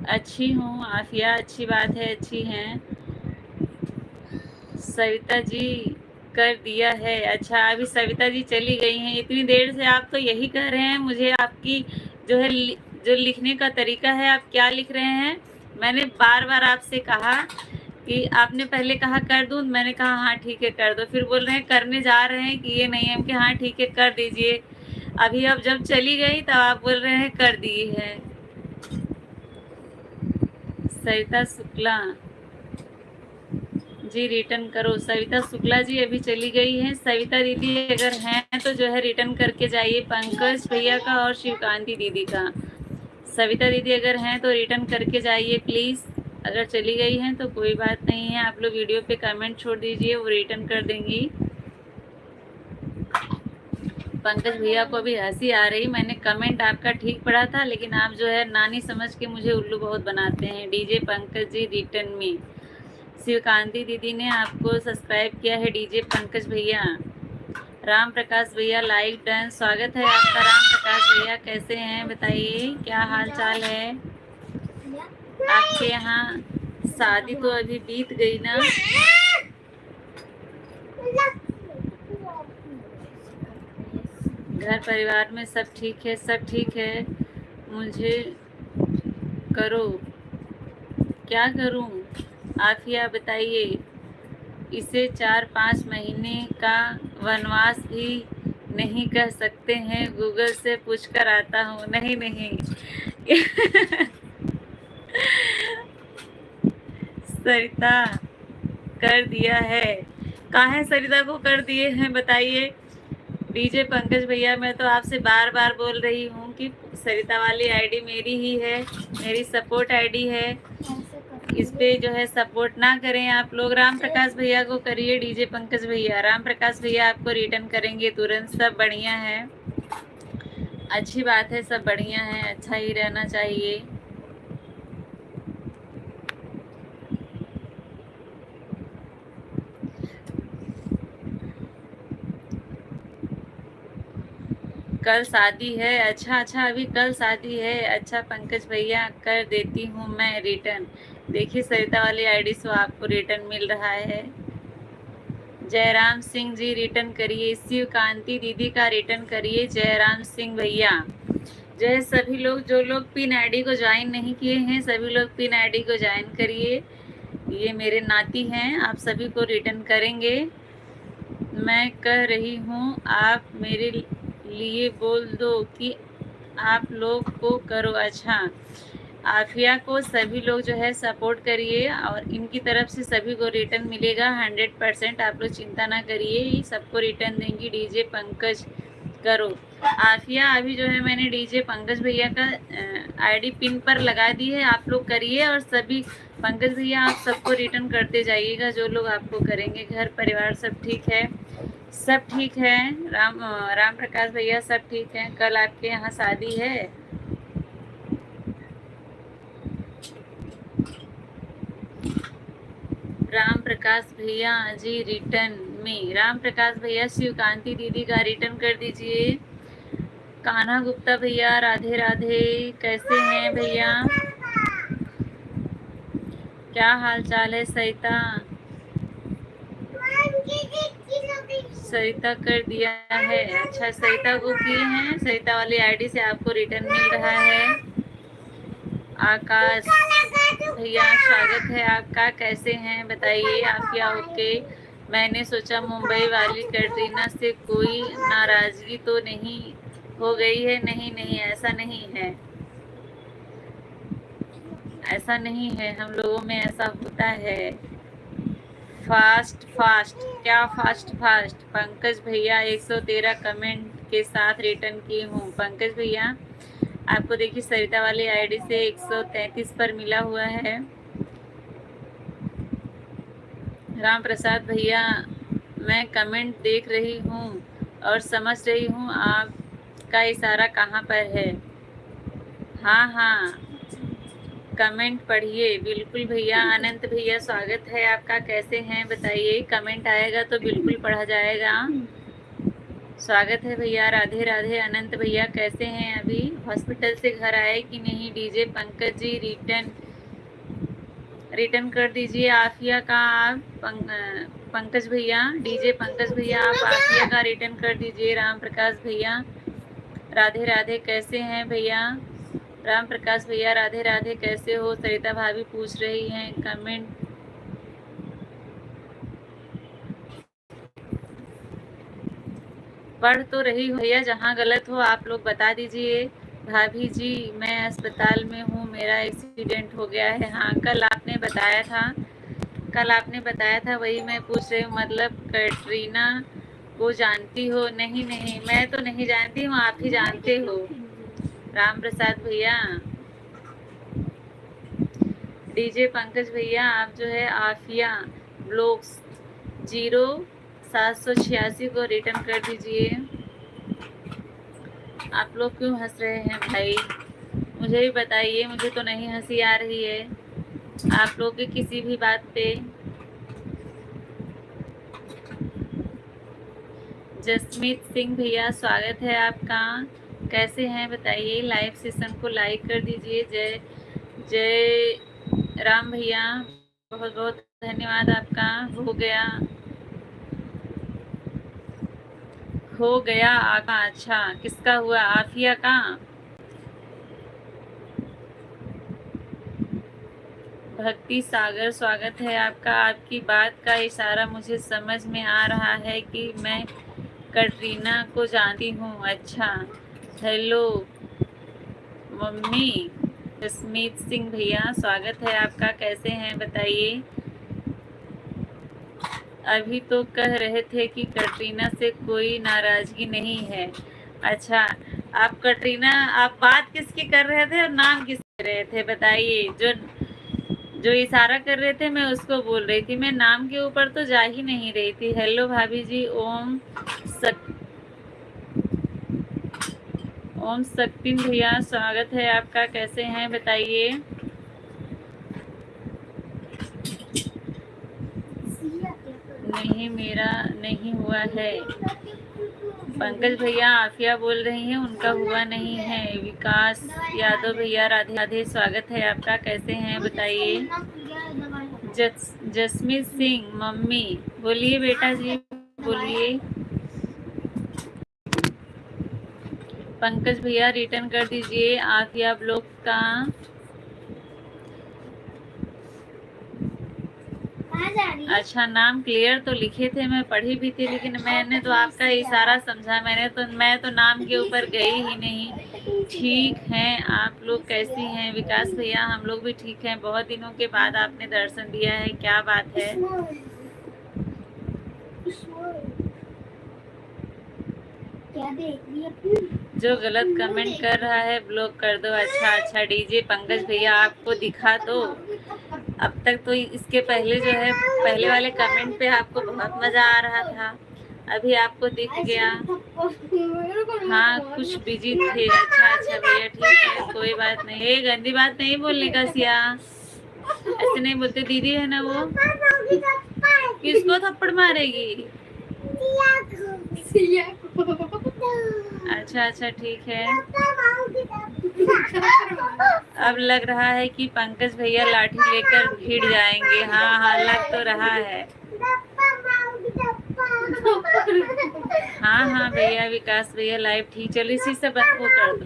अच्छी हूँ आफिया, अच्छी बात है, अच्छी हैं। सविता जी कर दिया है। अच्छा अभी सविता जी चली गई हैं, इतनी देर से आप तो यही कह रहे हैं मुझे आपकी जो है जो लिखने का तरीका है, आप क्या लिख रहे हैं। मैंने बार बार आपसे कहा कि आपने पहले कहा कर दूँ, मैंने कहा हाँ ठीक है कर दो, फिर बोल रहे हैं करने जा रहे हैं कि ये नहीं है कि हाँ ठीक है कर दीजिए। अभी अब जब चली गई तब आप बोल रहे हैं कर दी है। सविता शुक्ला जी रिटर्न करो। सविता शुक्ला जी अभी चली गई हैं। सविता दीदी अगर हैं तो जो है रिटर्न करके जाइए, पंकज भैया का और शिवकांति दीदी का। सविता दीदी अगर हैं तो रिटर्न करके जाइए प्लीज़। अगर चली गई हैं तो कोई बात नहीं है, आप लोग वीडियो पे कमेंट छोड़ दीजिए, वो रिटर्न कर देंगी। पंकज भैया को भी हंसी आ रही, मैंने कमेंट आपका ठीक पढ़ा था, लेकिन आप जो है नानी समझ के मुझे उल्लू बहुत बनाते हैं। डीजे पंकज जी रिटर्न में। शिवकांति दीदी ने आपको सब्सक्राइब किया है। डीजे पंकज भैया, राम प्रकाश भैया लाइक डन, स्वागत है आपका। राम प्रकाश भैया कैसे हैं बताइए, क्या हाल चाल है आपके यहाँ? शादी तो अभी बीत गई ना। घर परिवार में सब ठीक है? सब ठीक है। मुझे करो, क्या करूं आफिया बताइए। इसे 4-5 महीने का वनवास भी नहीं कह सकते हैं, गूगल से पूछकर आता हूँ। नहीं नहीं सरिता कर दिया है। कहाँ सरिता को कर दिए हैं बताइए। डीजे पंकज भैया मैं तो आपसे बार बार बोल रही हूँ कि सरिता वाली आईडी मेरी ही है, मेरी सपोर्ट आईडी है, इस पे जो है सपोर्ट ना करें आप लोग। राम प्रकाश भैया को करिए। डीजे पंकज भैया, राम प्रकाश भैया आपको रिटर्न करेंगे तुरंत। सब बढ़िया है, अच्छी बात है, सब बढ़िया है, अच्छा ही रहना चाहिए। कल शादी है? अच्छा अभी कल शादी है। अच्छा पंकज भैया कर देती हूँ मैं रिटर्न। देखिए सरिता वाली आईडी से आपको रिटर्न मिल रहा है। जयराम सिंह जी रिटर्न करिए। शिवकांति दीदी का रिटर्न करिए। जयराम सिंह भैया, जो है सभी लोग जो लोग पिन आईडी को ज्वाइन नहीं किए हैं, सभी लोग पिन आईडी को ज्वाइन करिए। ये मेरे नाती हैं, आप सभी को रिटर्न करेंगे। मैं कह रही हूँ आप मेरे लिए बोल दो कि आप लोग को करो। अच्छा आफिया को सभी लोग जो है सपोर्ट करिए और इनकी तरफ से सभी को रिटर्न मिलेगा 100%। आप लोग चिंता ना करिए, सबको रिटर्न देंगी। डीजे पंकज करो। आफिया अभी जो है मैंने डीजे पंकज भैया का आईडी पिन पर लगा दी है, आप लोग करिए और सभी पंकज भैया आप सबको रिटर्न करते जाइएगा जो लोग आपको करेंगे। घर परिवार सब ठीक है? सब ठीक है। राम प्रकाश भैया सब ठीक है। कल आपके यहाँ शादी है? राम प्रकाश भैया जी रिटर्न में। राम प्रकाश भैया शिवकांति दीदी का रिटर्न कर दीजिए। कान्हा गुप्ता भैया राधे राधे, कैसे हैं भैया? क्या हाल चाल है? सरिता कर दिया है। अच्छा, सरिता को किए हैं। सरिता वाली आईडी से आपको रिटर्न मिल रहा है। आकाश भैया स्वागत है आपका, कैसे हैं बताइए? आफिया ओके। मैंने सोचा मुंबई वाली कैटरीना से कोई नाराजगी तो नहीं हो गई है? नहीं नहीं, ऐसा नहीं है, ऐसा नहीं है, हम लोगों में ऐसा होता है। फास्ट फास्ट, क्या फास्ट फास्ट? पंकज भैया 113 कमेंट के साथ रिटर्न की हूँ। पंकज भैया आपको देखिए सरिता वाली आईडी से 133 पर मिला हुआ है। राम प्रसाद भैया मैं कमेंट देख रही हूँ और समझ रही हूँ आपका इशारा कहाँ पर है। हाँ हाँ, कमेंट पढ़िए। बिल्कुल भैया। अनंत भैया स्वागत है आपका, कैसे हैं बताइए? कमेंट आएगा तो बिल्कुल पढ़ा जाएगा। स्वागत है भैया, राधे राधे। अनंत भैया कैसे हैं? अभी हॉस्पिटल से घर आए कि नहीं? डीजे पंकज जी रिटर्न कर दीजिए आफिया का। आप पंकज भैया, डीजे पंकज भैया आप आफिया का रिटर्न कर दीजिए। राम प्रकाश भैया राधे राधे, कैसे हैं भैया? राम प्रकाश भैया राधे राधे, कैसे हो? सरिता भाभी पूछ रही हैं। कमेंट पढ़ तो रही हूँ भैया, जहाँ गलत हो आप लोग बता दीजिए। भाभी जी मैं अस्पताल में हूँ, मेरा एक्सीडेंट हो गया है। हाँ कल आपने बताया था, वही मैं पूछ रही हूँ। मतलब कैटरीना को जानती हो? नहीं नहीं, मैं तो नहीं जानती हूँ, आप ही जानते हो। राम प्रसाद भैया, डीजे पंकज भैया आप जो है आफिया ब्लॉग्स 0786 को रिटर्न कर दीजिए। आप लोग क्यों हंस रहे हैं भाई? मुझे भी बताइए, मुझे तो नहीं हंसी आ रही है आप लोग की किसी भी बात पे। जसमीत सिंह भैया स्वागत है आपका, कैसे हैं बताइए? लाइव सेशन को लाइक कर दीजिए। जय जय राम भैया बहुत बहुत धन्यवाद आपका। हो गया आका। अच्छा किसका हुआ? आफिया का? भक्ति सागर स्वागत है आपका। आपकी बात का इशारा मुझे समझ में आ रहा है कि मैं कैटरीना को जानती हूँ। अच्छा हेलो मम्मी। जसमीत सिंह भैया स्वागत है आपका, कैसे हैं बताइए? अभी तो कह रहे थे कि कैटरीना से कोई नाराजगी नहीं है। अच्छा आप कैटरीना, आप बात किसकी कर रहे थे और नाम किस कर रहे थे बताइए? जो इशारा कर रहे थे मैं उसको बोल रही थी, मैं नाम के ऊपर तो जा ही नहीं रही थी। हेलो भाभी जी। ओम शक्तिन भैया स्वागत है आपका, कैसे हैं बताइए? नहीं मेरा नहीं हुआ है। पंकज भैया आफिया बोल रही हैं उनका हुआ नहीं है। विकास यादव भैया राधे राधे, स्वागत है आपका, कैसे हैं बताइए? जसमीत सिंह मम्मी, बोलिए बेटा जी बोलिए। पंकज भैया रिटर्न कर दीजिए आफिया ब्लॉग का। अच्छा नाम क्लियर तो लिखे थे, मैं पढ़ी भी थी, लेकिन मैंने तो आपका इशारा समझा। मैं तो नाम के ऊपर गई ही नहीं। ठीक हैं। आप लोग कैसी हैं? विकास भैया हम लोग भी ठीक हैं। बहुत दिनों के बाद आपने दर्शन दिया है, क्या बात है? क्या देख लिया? जो गलत कमेंट कर रहा है ब्लॉक कर दो। अच्छा डीजे पंकज भैया आपको दिखा दो। अब तक तो इसके पहले जो है पहले वाले कमेंट पे आपको बहुत मजा आ रहा था, अभी आपको दिख गया। हाँ कुछ बिजी थे। अच्छा भैया ठीक है, कोई बात नहीं। ये गंदी बात नहीं बोलने का सिया, ऐसे नहीं बोलते। दीदी है ना वो, किसको थप्पड़ मारेगी? अच्छा ठीक है। अब लग रहा है कि पंकज भैया लाठी लेकर भिड़ जाएंगे। हाँ लग तो रहा है। हाँ भैया विकास भैया लाइव ठीक चल। इसी से बंद वो कर दो।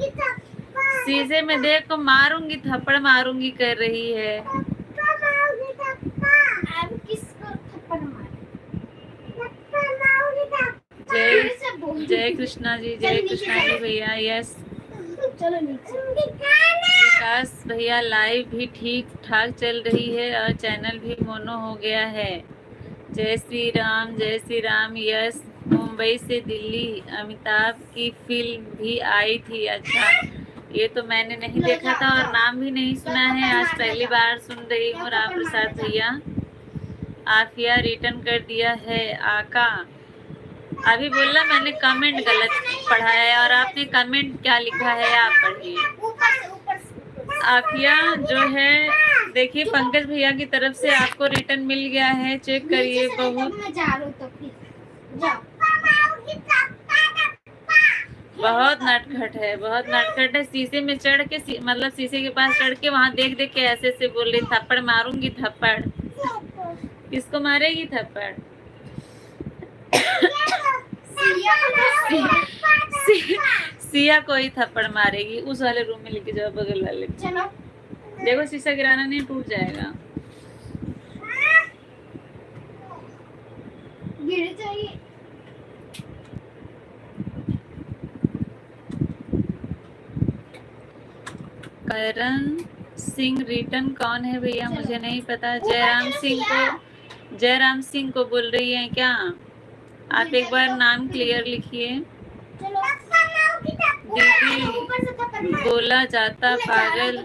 शीशे में देखो मारूंगी, थप्पड़ मारूंगी कर रही है। जय कृष्णा जी, जय कृष्णा जी भैया। यस विकास भैया लाइव भी ठीक ठाक चल रही है और चैनल भी मोनो हो गया है। जय श्री राम। यस मुंबई से दिल्ली अमिताभ की फिल्म भी आई थी। अच्छा ये तो मैंने नहीं देखा था और नाम भी नहीं सुना है, आज पहली बार सुन रही हूँ। राम प्रसाद भैया आफिया रिटर्न कर दिया है। आका अभी बोला मैंने कमेंट गलत पढ़ा है और आपने कमेंट क्या लिखा है आप पढ़िए। आफिया जो है देखिए पंकज भैया की तरफ से आपको रिटर्न मिल गया है, चेक करिए। बहुत नटखट है, बहुत नटखट है। शीशे में चढ़ के मतलब शीशे के पास चढ़ के वहाँ देख के ऐसे बोल रही थप्पड़ मारूंगी। थप्पड़ किसको मारेगी थप्पड़? सिया को ही थप्पड़ मारेगी। उस वाले रूम में लेके जाओ, बगल वाले। चलो देखो शीशा गिराना नहीं, टूट जाएगा। गिर जाइए। करण सिंह रिटर्न कौन है भैया? मुझे नहीं पता। जयराम सिंह को बोल रही हैं क्या आप? एक बार नाम क्लियर लिखिए। दीदी बोला जाता पागल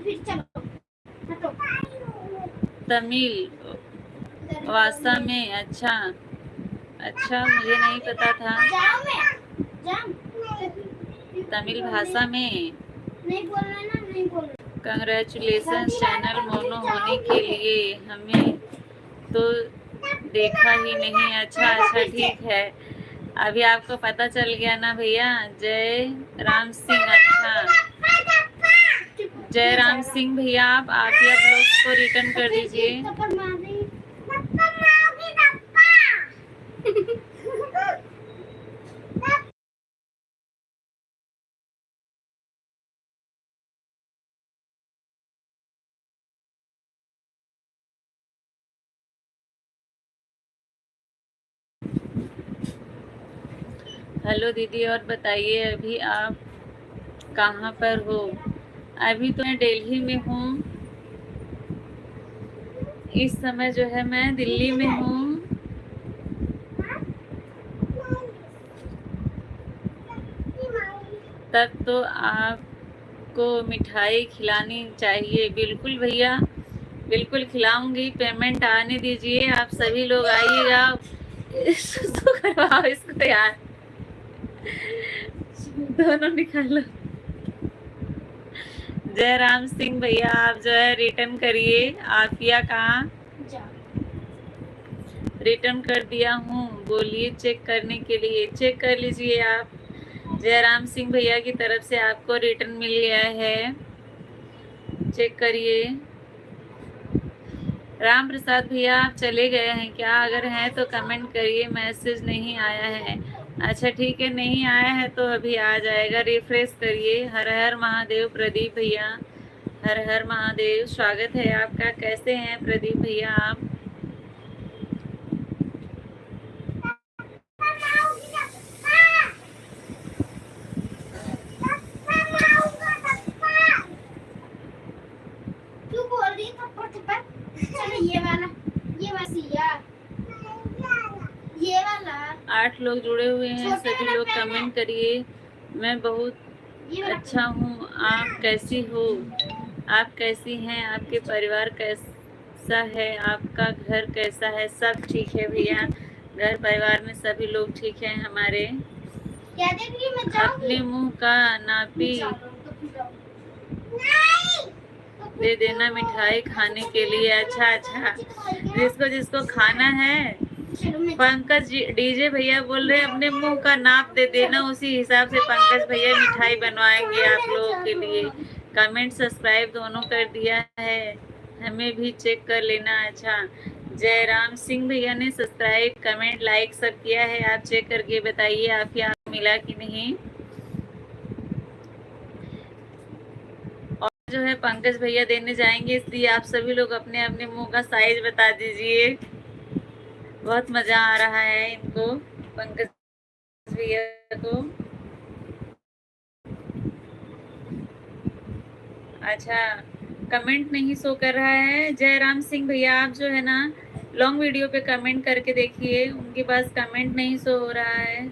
तमिल वासा में। अच्छा मुझे नहीं पता था। तमिल भाषा में कंग्रेचुलेशन चैनल मोनो होने के लिए। हमें तो देखा ही नहीं। अच्छा ठीक है, अभी आपको पता चल गया ना भैया। जय राम सिंह। अच्छा जय राम सिंह भैया आप आफिया ब्लॉग को रिटर्न कर दीजिए। हेलो दीदी, और बताइए अभी आप कहाँ पर हो? अभी तो मैं दिल्ली में हूँ। इस समय जो है मैं दिल्ली में हूँ। तब तो आपको मिठाई खिलानी चाहिए। बिल्कुल भैया, बिल्कुल खिलाऊंगी। पेमेंट आने दीजिए, आप सभी लोग आइएगा। करवाओ इसको यार, दोनों निकालो। जय राम सिंह भैया आप जो है रिटर्न करिए। आफिया कहाँ? रिटर्न कर दिया हूँ, बोलिए चेक करने के लिए। चेक कर लीजिए आप। जयराम सिंह भैया की तरफ से आपको रिटर्न मिल गया है, चेक करिए। राम प्रसाद भैया आप चले गए हैं क्या? अगर हैं तो कमेंट करिए, मैसेज नहीं आया है। अच्छा ठीक है, नहीं आया है तो अभी आ जाएगा, रिफ्रेश करिए। हर हर महादेव प्रदीप भैया, हर हर महादेव। स्वागत है आपका। कैसे हैं प्रदीप भैया आप? 8 लोग जुड़े हुए हैं, सभी लोग कमेंट करिए। मैं बहुत अच्छा हूँ, आप कैसी हो? आप कैसी हैं? आपके परिवार कैसा है? आपका घर कैसा है? सब ठीक है भैया, घर परिवार में सभी लोग ठीक हैं हमारे। क्या देख रही है? मैं जाऊंगी। अपने मुंह का नापी दे देना मिठाई खाने के लिए। अच्छा अच्छा, जिसको जिसको खाना है। पंकज डीजे भैया बोल रहे हैं अपने मुंह का नाप दे देना, उसी हिसाब से पंकज भैया मिठाई बनवाएंगे आप लोगों के लिए। कमेंट सब्सक्राइब दोनों कर दिया है, हमें भी चेक कर लेना। अच्छा, जयराम सिंह भैया ने सब्सक्राइब कमेंट लाइक सब किया है, आप चेक करके बताइए आप मिला कि नहीं। और जो है पंकज भैया देने जाएंगे, इसलिए आप सभी लोग अपने अपने मुंह का साइज बता दीजिए। बहुत मजा आ रहा है इनको, पंकज भैया को। अच्छा, कमेंट नहीं शो कर रहा है। जयराम सिंह भैया आप जो है ना लॉन्ग वीडियो पे कमेंट करके देखिए, उनके पास कमेंट नहीं शो हो रहा है।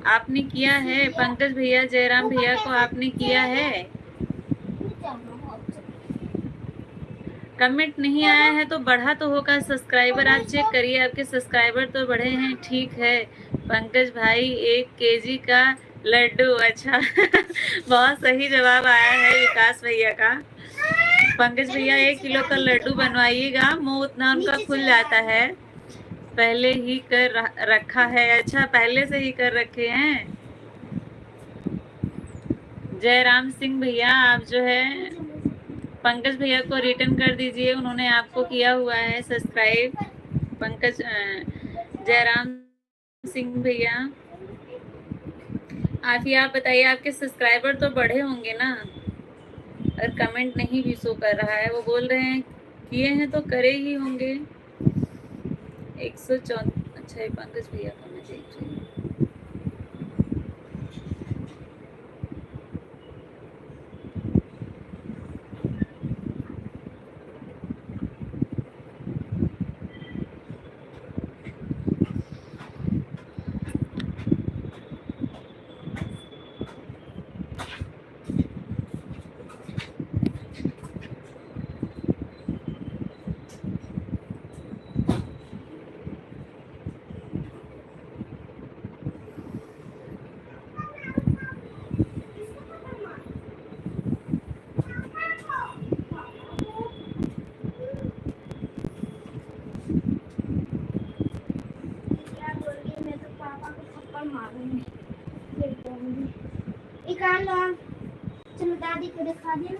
आपने किया है पंकज भैया, जयराम भैया को आपने किया है? कमेंट नहीं आया है तो बढ़ा तो होगा सब्सक्राइबर, आप चेक करिए, आपके सब्सक्राइबर तो बढ़े हैं। ठीक है पंकज भाई, 1 केजी का लड्डू। अच्छा बहुत सही जवाब आया है विकास भैया का। पंकज भैया 1 किलो का लड्डू बनवाइएगा, मुंह उतना उनका खुल जाता है। पहले ही कर रखा है? अच्छा, पहले से ही कर रखे हैं। जयराम सिंह भैया आप जो है पंकज भैया को रिटर्न कर दीजिए, उन्होंने आपको किया हुआ है सब्सक्राइब। पंकज जयराम सिंह भैया आप बताइए, आपके सब्सक्राइबर तो बढ़े होंगे ना, और कमेंट नहीं भी शो कर रहा है। वो बोल रहे हैं किए हैं तो करे ही होंगे। 114। अच्छा, ये पंकज भैया का मैं देख रही हूँ। चलो दादी को दिखा देना।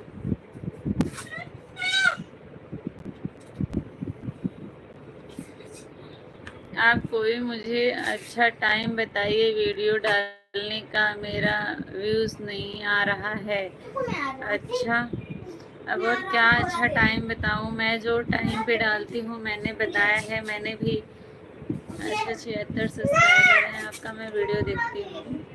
आप कोई मुझे अच्छा टाइम बताइए वीडियो डालने का, मेरा व्यूज नहीं आ रहा है। अच्छा, अब और क्या अच्छा टाइम बताऊं? मैं जो टाइम पे डालती हूँ मैंने बताया है, मैंने भी। अच्छा, 76 सब्सक्राइबर हैं आपका, मैं वीडियो देखती हूँ।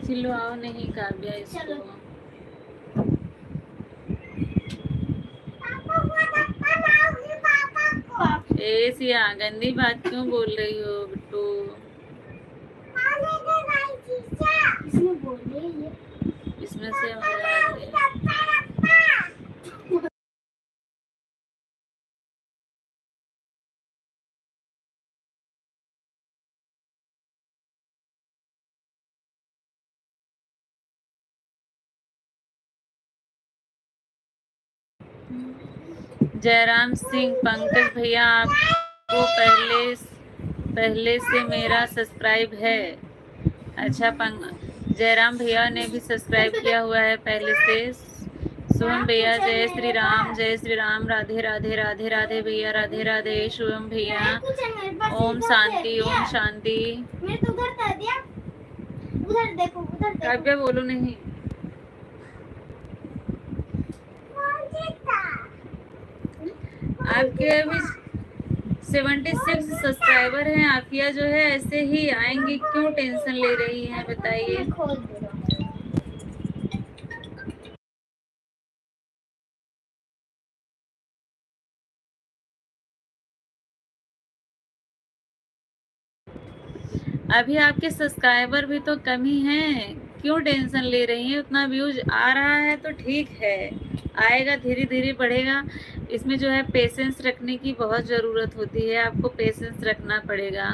चिल्लाओ नहीं काव्या इसको। सिया गंदी बात क्यों बोल रही हो बिट्टू? इसमें से मजा आती है। जयराम सिंह, पंकज भैया आपको पहले से मेरा सब्सक्राइब है। अच्छा, जयराम भैया ने भी सब्सक्राइब किया हुआ है पहले से। शुभम भैया जय श्री राम, राधे राधे राधे राधे भैया, राधे राधे। शुभम भैया ओम शांति, ओम शांति। उधर देखो, उधर देखो। काव्या बोलो नहीं। आपके अभी 76 सब्सक्राइबर हैं। आफिया जो है ऐसे ही आएंगे, क्यों टेंशन ले रही हैं बताइए। अभी आपके सब्सक्राइबर भी तो कम ही हैं, क्यों टेंशन ले रही हैं? उतना व्यूज आ रहा है तो ठीक है, आएगा, धीरे धीरे बढ़ेगा। इसमें जो है पेशेंस रखने की बहुत ज़रूरत होती है, आपको पेशेंस रखना पड़ेगा।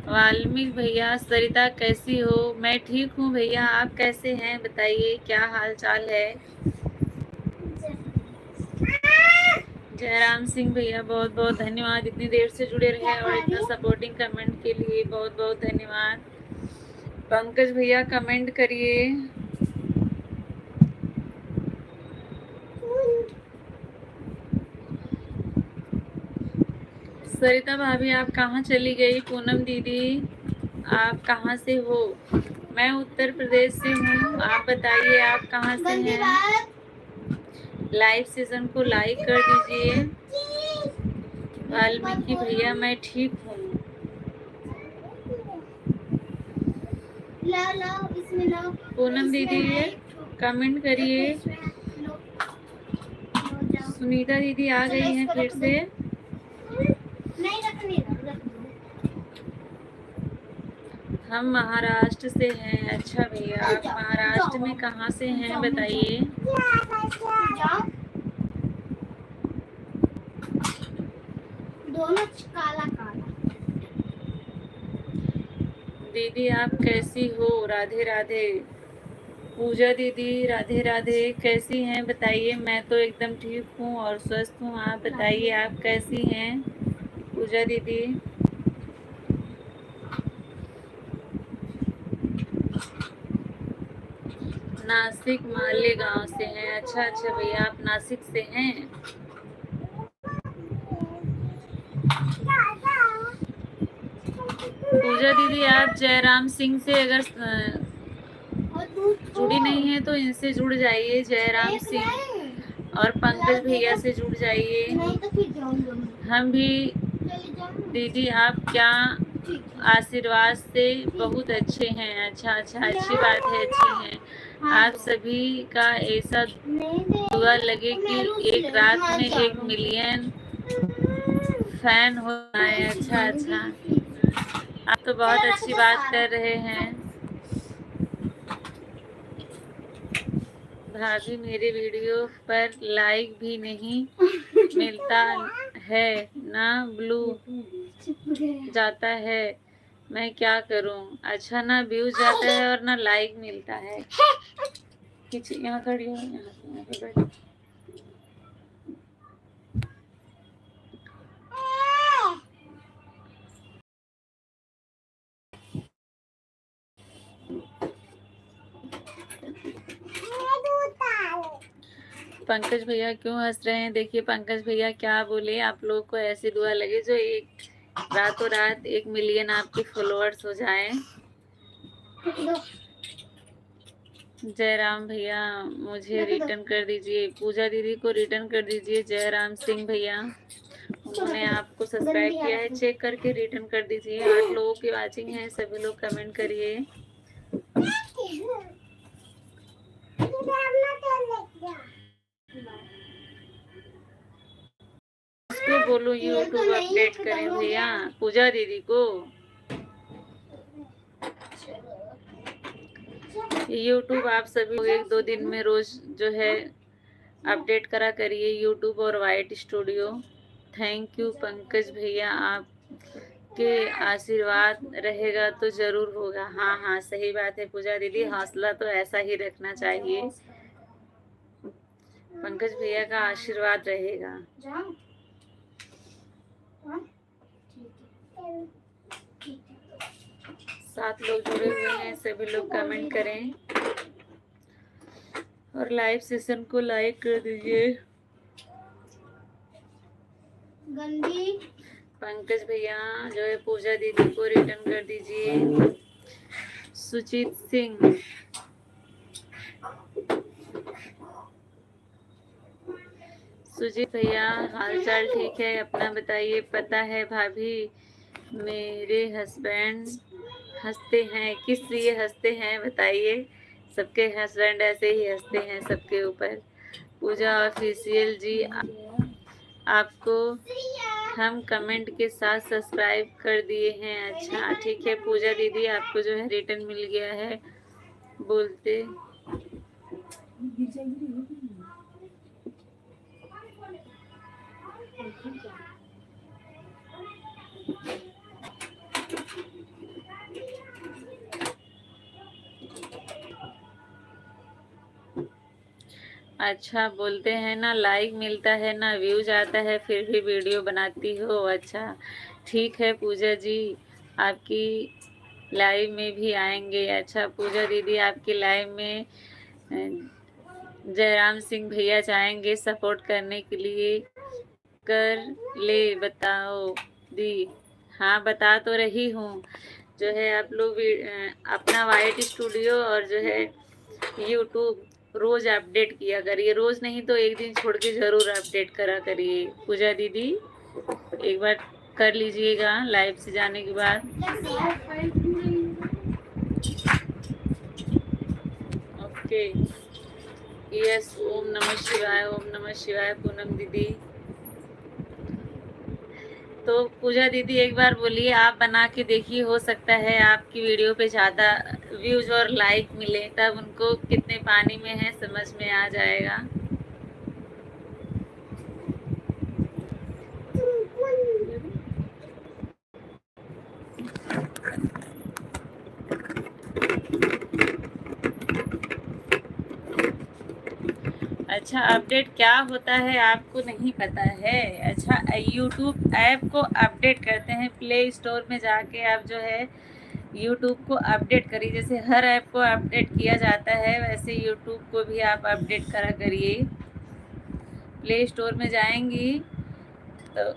वाल्मीकि भैया, सरिता कैसी हो? मैं ठीक हूँ भैया, आप कैसे हैं बताइए, क्या हाल चाल है? जयराम सिंह भैया, बहुत बहुत धन्यवाद, इतनी देर से जुड़े रहे और इतना सपोर्टिंग कमेंट के लिए बहुत बहुत धन्यवाद। पंकज भैया कमेंट करिए। सरिता भाभी आप कहाँ चली गई? पूनम दीदी आप कहाँ से हो? मैं उत्तर प्रदेश से हूँ, आप बताइए आप कहाँ से हैं? लाइव सेशन को लाइक कर दीजिए। वाल्मीकि भैया मैं ठीक हूँ। पूनम दीदी कमेंट करिए। सुनीता दीदी आ गई हैं फिर से। हम महाराष्ट्र से हैं। अच्छा भैया, आप महाराष्ट्र में कहाँ से हैं बताइए। दोनों काला काला। दीदी आप कैसी हो? राधे राधे। पूजा दीदी राधे राधे, कैसी हैं बताइए। मैं तो एकदम ठीक हूँ और स्वस्थ हूँ, आप बताइए आप कैसी हैं पूजा दीदी। नासिक मालेगांव से हैं। अच्छा अच्छा भैया, आप नासिक से हैं। पूजा दीदी आप जयराम सिंह से अगर जुड़ी नहीं है तो इनसे जुड़ जाइए, जयराम सिंह और पंकज भैया से जुड़ जाइए। हम भी दीदी आप क्या आशीर्वाद से बहुत अच्छे हैं। अच्छा अच्छा, अच्छी बात है, अच्छे हैं आप सभी का। ऐसा दुआ लगे कि एक रात में 1 मिलियन फैन हो जाए। अच्छा अच्छा, आप तो बहुत अच्छी बात कर रहे हैं। भाभी मेरे वीडियो पर लाइक भी नहीं मिलता है ना, ब्लू जाता है, मैं क्या करूं? अच्छा, ना व्यूज जाता है और ना लाइक मिलता है। यहाँ खड़ी हो, यहाँ पे बैठ। पंकज भैया क्यों हंस रहे हैं? देखिए पंकज भैया क्या बोले, आप लोग को ऐसी दुआ लगे जो एक रातों रात 1 मिलियन आपके फॉलोअर्स हो जाएं। जयराम भैया मुझे रिटर्न कर दीजिए, पूजा दीदी को रिटर्न कर दीजिए। जयराम सिंह भैया, उन्होंने आपको सब्सक्राइब किया है, चेक करके रिटर्न कर दीजिए। 8 लोगों की वाचिंग है, सभी लोग कमेंट करिए। उसको बोलो यूट्यूब अपडेट करें भैया, पूजा दीदी को। यूट्यूब आप सभी लोग 1-2 दिन में रोज जो है अपडेट करा करिए, यूट्यूब और white studio. Thank you Pankaj भैया, आपके आशीर्वाद रहेगा तो जरूर होगा। हाँ हाँ सही बात है पूजा दीदी, हौसला तो ऐसा ही रखना चाहिए। पंकज भैया का आशीर्वाद रहेगा। 7 लोग जुड़े हुए हैं, सभी लोग कमेंट करें और लाइव सेशन को लाइक कर दीजिए। गंदी पंकज भैया जो है पूजा दीदी को रिटर्न कर दीजिए। सुजीत सिंह, सुजीत भैया हाल चाल ठीक है, अपना बताइए। पता है भाभी मेरे हस्बैंड हंसते हैं, किस लिए हंसते हैं बताइए। सबके हस्बैंड ऐसे ही हंसते हैं सबके ऊपर। पूजा ऑफिशियल जी, आपको हम कमेंट के साथ सब्सक्राइब कर दिए हैं। अच्छा ठीक है पूजा दीदी, आपको जो है रिटर्न मिल गया है बोलते। अच्छा बोलते हैं ना, लाइक मिलता है ना व्यूज आता है, फिर भी वीडियो बनाती हो। अच्छा ठीक है पूजा जी, आपकी लाइव में भी आएंगे। अच्छा पूजा दीदी, आपकी लाइव में जयराम सिंह भैया चाहेंगे सपोर्ट करने के लिए, कर ले बताओ दी। हाँ बता तो रही हूँ, जो है आप लोग अपना वाइट स्टूडियो और जो है यूट्यूब रोज अपडेट किया करिए, रोज नहीं तो एक दिन छोड़ के जरूर अपडेट करा करिए। पूजा दीदी एक बार कर लीजिएगा लाइव से जाने के बाद। ओके यस, ओम नमः शिवाय, ओम नमः शिवाय पूनम दीदी। तो पूजा दीदी एक बार बोलिए, आप बना के देखिए, हो सकता है आपकी वीडियो पे ज़्यादा व्यूज और लाइक मिले, तब उनको कितने पानी में है समझ में आ जाएगा। अच्छा अपडेट क्या होता है आपको नहीं पता है? अच्छा यूट्यूब ऐप को अपडेट करते हैं, प्ले स्टोर में जाके आप जो है यूट्यूब को अपडेट करिए। जैसे हर ऐप को अपडेट किया जाता है वैसे यूट्यूब को भी आप अपडेट करा करिए। प्ले स्टोर में जाएंगी तो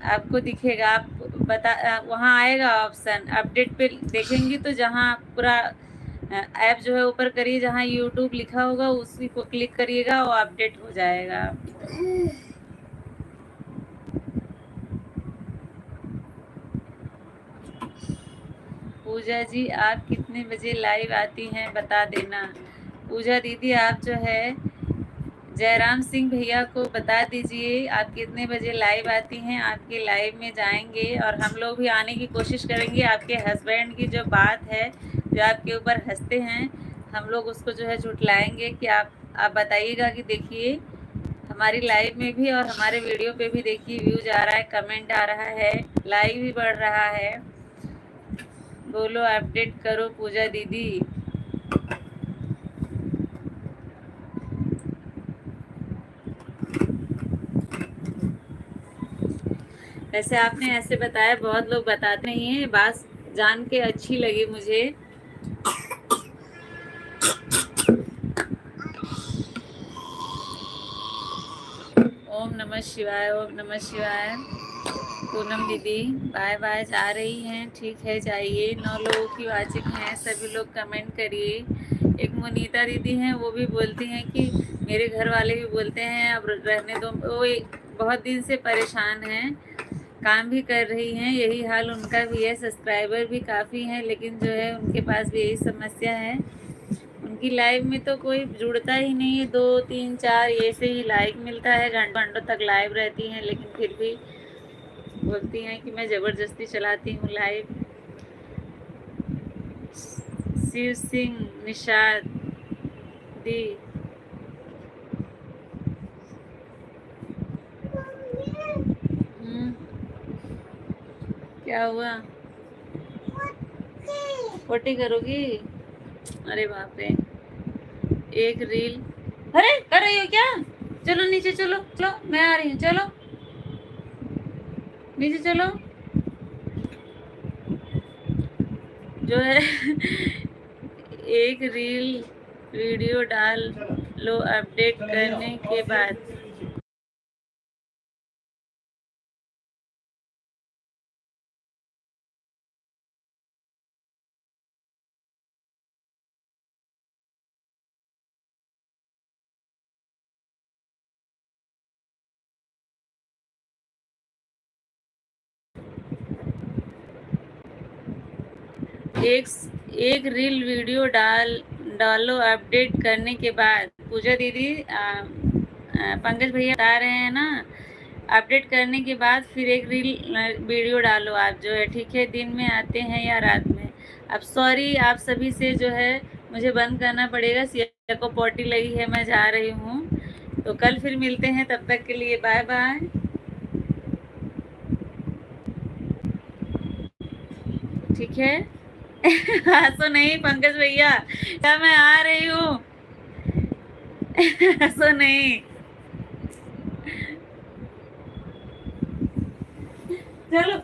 आपको दिखेगा, आप बता वहाँ आएगा ऑप्शन अपडेट पे, देखेंगी तो जहाँ पूरा ऐप जो है ऊपर करिए, जहाँ यूट्यूब लिखा होगा उसी को क्लिक करिएगा, वो अपडेट हो जाएगा। पूजा जी आप कितने बजे लाइव आती हैं बता देना। पूजा दीदी आप जो है जयराम सिंह भैया को बता दीजिए आप कितने बजे लाइव आती हैं, आपके लाइव में जाएंगे और हम लोग भी आने की कोशिश करेंगे। आपके हस्बैंड की जो बात है, जो आपके ऊपर हंसते हैं, हम लोग उसको जो है झुठलाएंगे कि आप बताइएगा कि देखिए हमारी लाइव में भी और हमारे वीडियो पे भी देखिए व्यूज आ रहा है, कमेंट आ रहा है, लाइव भी बढ़ रहा है। बोलो अपडेट करो पूजा दीदी। वैसे आपने ऐसे बताया, बहुत लोग बताते नहीं हैं, बात जान के अच्छी लगी मुझे। ओम नमः शिवाय, ओम नमः शिवाय। पूनम दीदी बाय बाय जा रही हैं, ठीक है जाइए। 9 लोगों की वाचिंग है, सभी लोग कमेंट करिए। एक मुनीता दीदी हैं, वो भी बोलती हैं कि मेरे घर वाले भी बोलते हैं अब रहने दो, वो बहुत दिन से परेशान हैं, काम भी कर रही हैं, यही हाल उनका भी है, सब्सक्राइबर भी काफ़ी हैं, लेकिन जो है उनके पास भी यही समस्या है। उनकी लाइव में तो कोई जुड़ता ही नहीं है, 2 3 4 ऐसे ही लाइक मिलता है, घंटों घंटों तक लाइव रहती हैं, लेकिन फिर भी बोलती हैं कि मैं ज़बरदस्ती चलाती हूँ लाइव। शिव सिंह निषाद दी, क्या हुआ? पोटी करोगी? अरे बाप रे, एक रील, अरे कर रही हो क्या? चलो नीचे चलो, चलो मैं आ रही हूँ, चलो नीचे चलो। जो है एक रील वीडियो डाल लो अपडेट करने के बाद। एक रील वीडियो डालो अपडेट करने के बाद। पूजा दीदी पंकज भैया बता रहे हैं ना, अपडेट करने के बाद फिर एक रील वीडियो डालो आप, जो है ठीक है, दिन में आते हैं या रात में। अब सॉरी आप सभी से, जो है मुझे बंद करना पड़ेगा, सिया को पॉटी लगी है, मैं जा रही हूँ। तो कल फिर मिलते हैं, तब तक के लिए बाय बाय। ठीक है। हंसो नहीं पंकज भैया, क्या मैं आ रही हूँ। हंसो नहीं। चलो।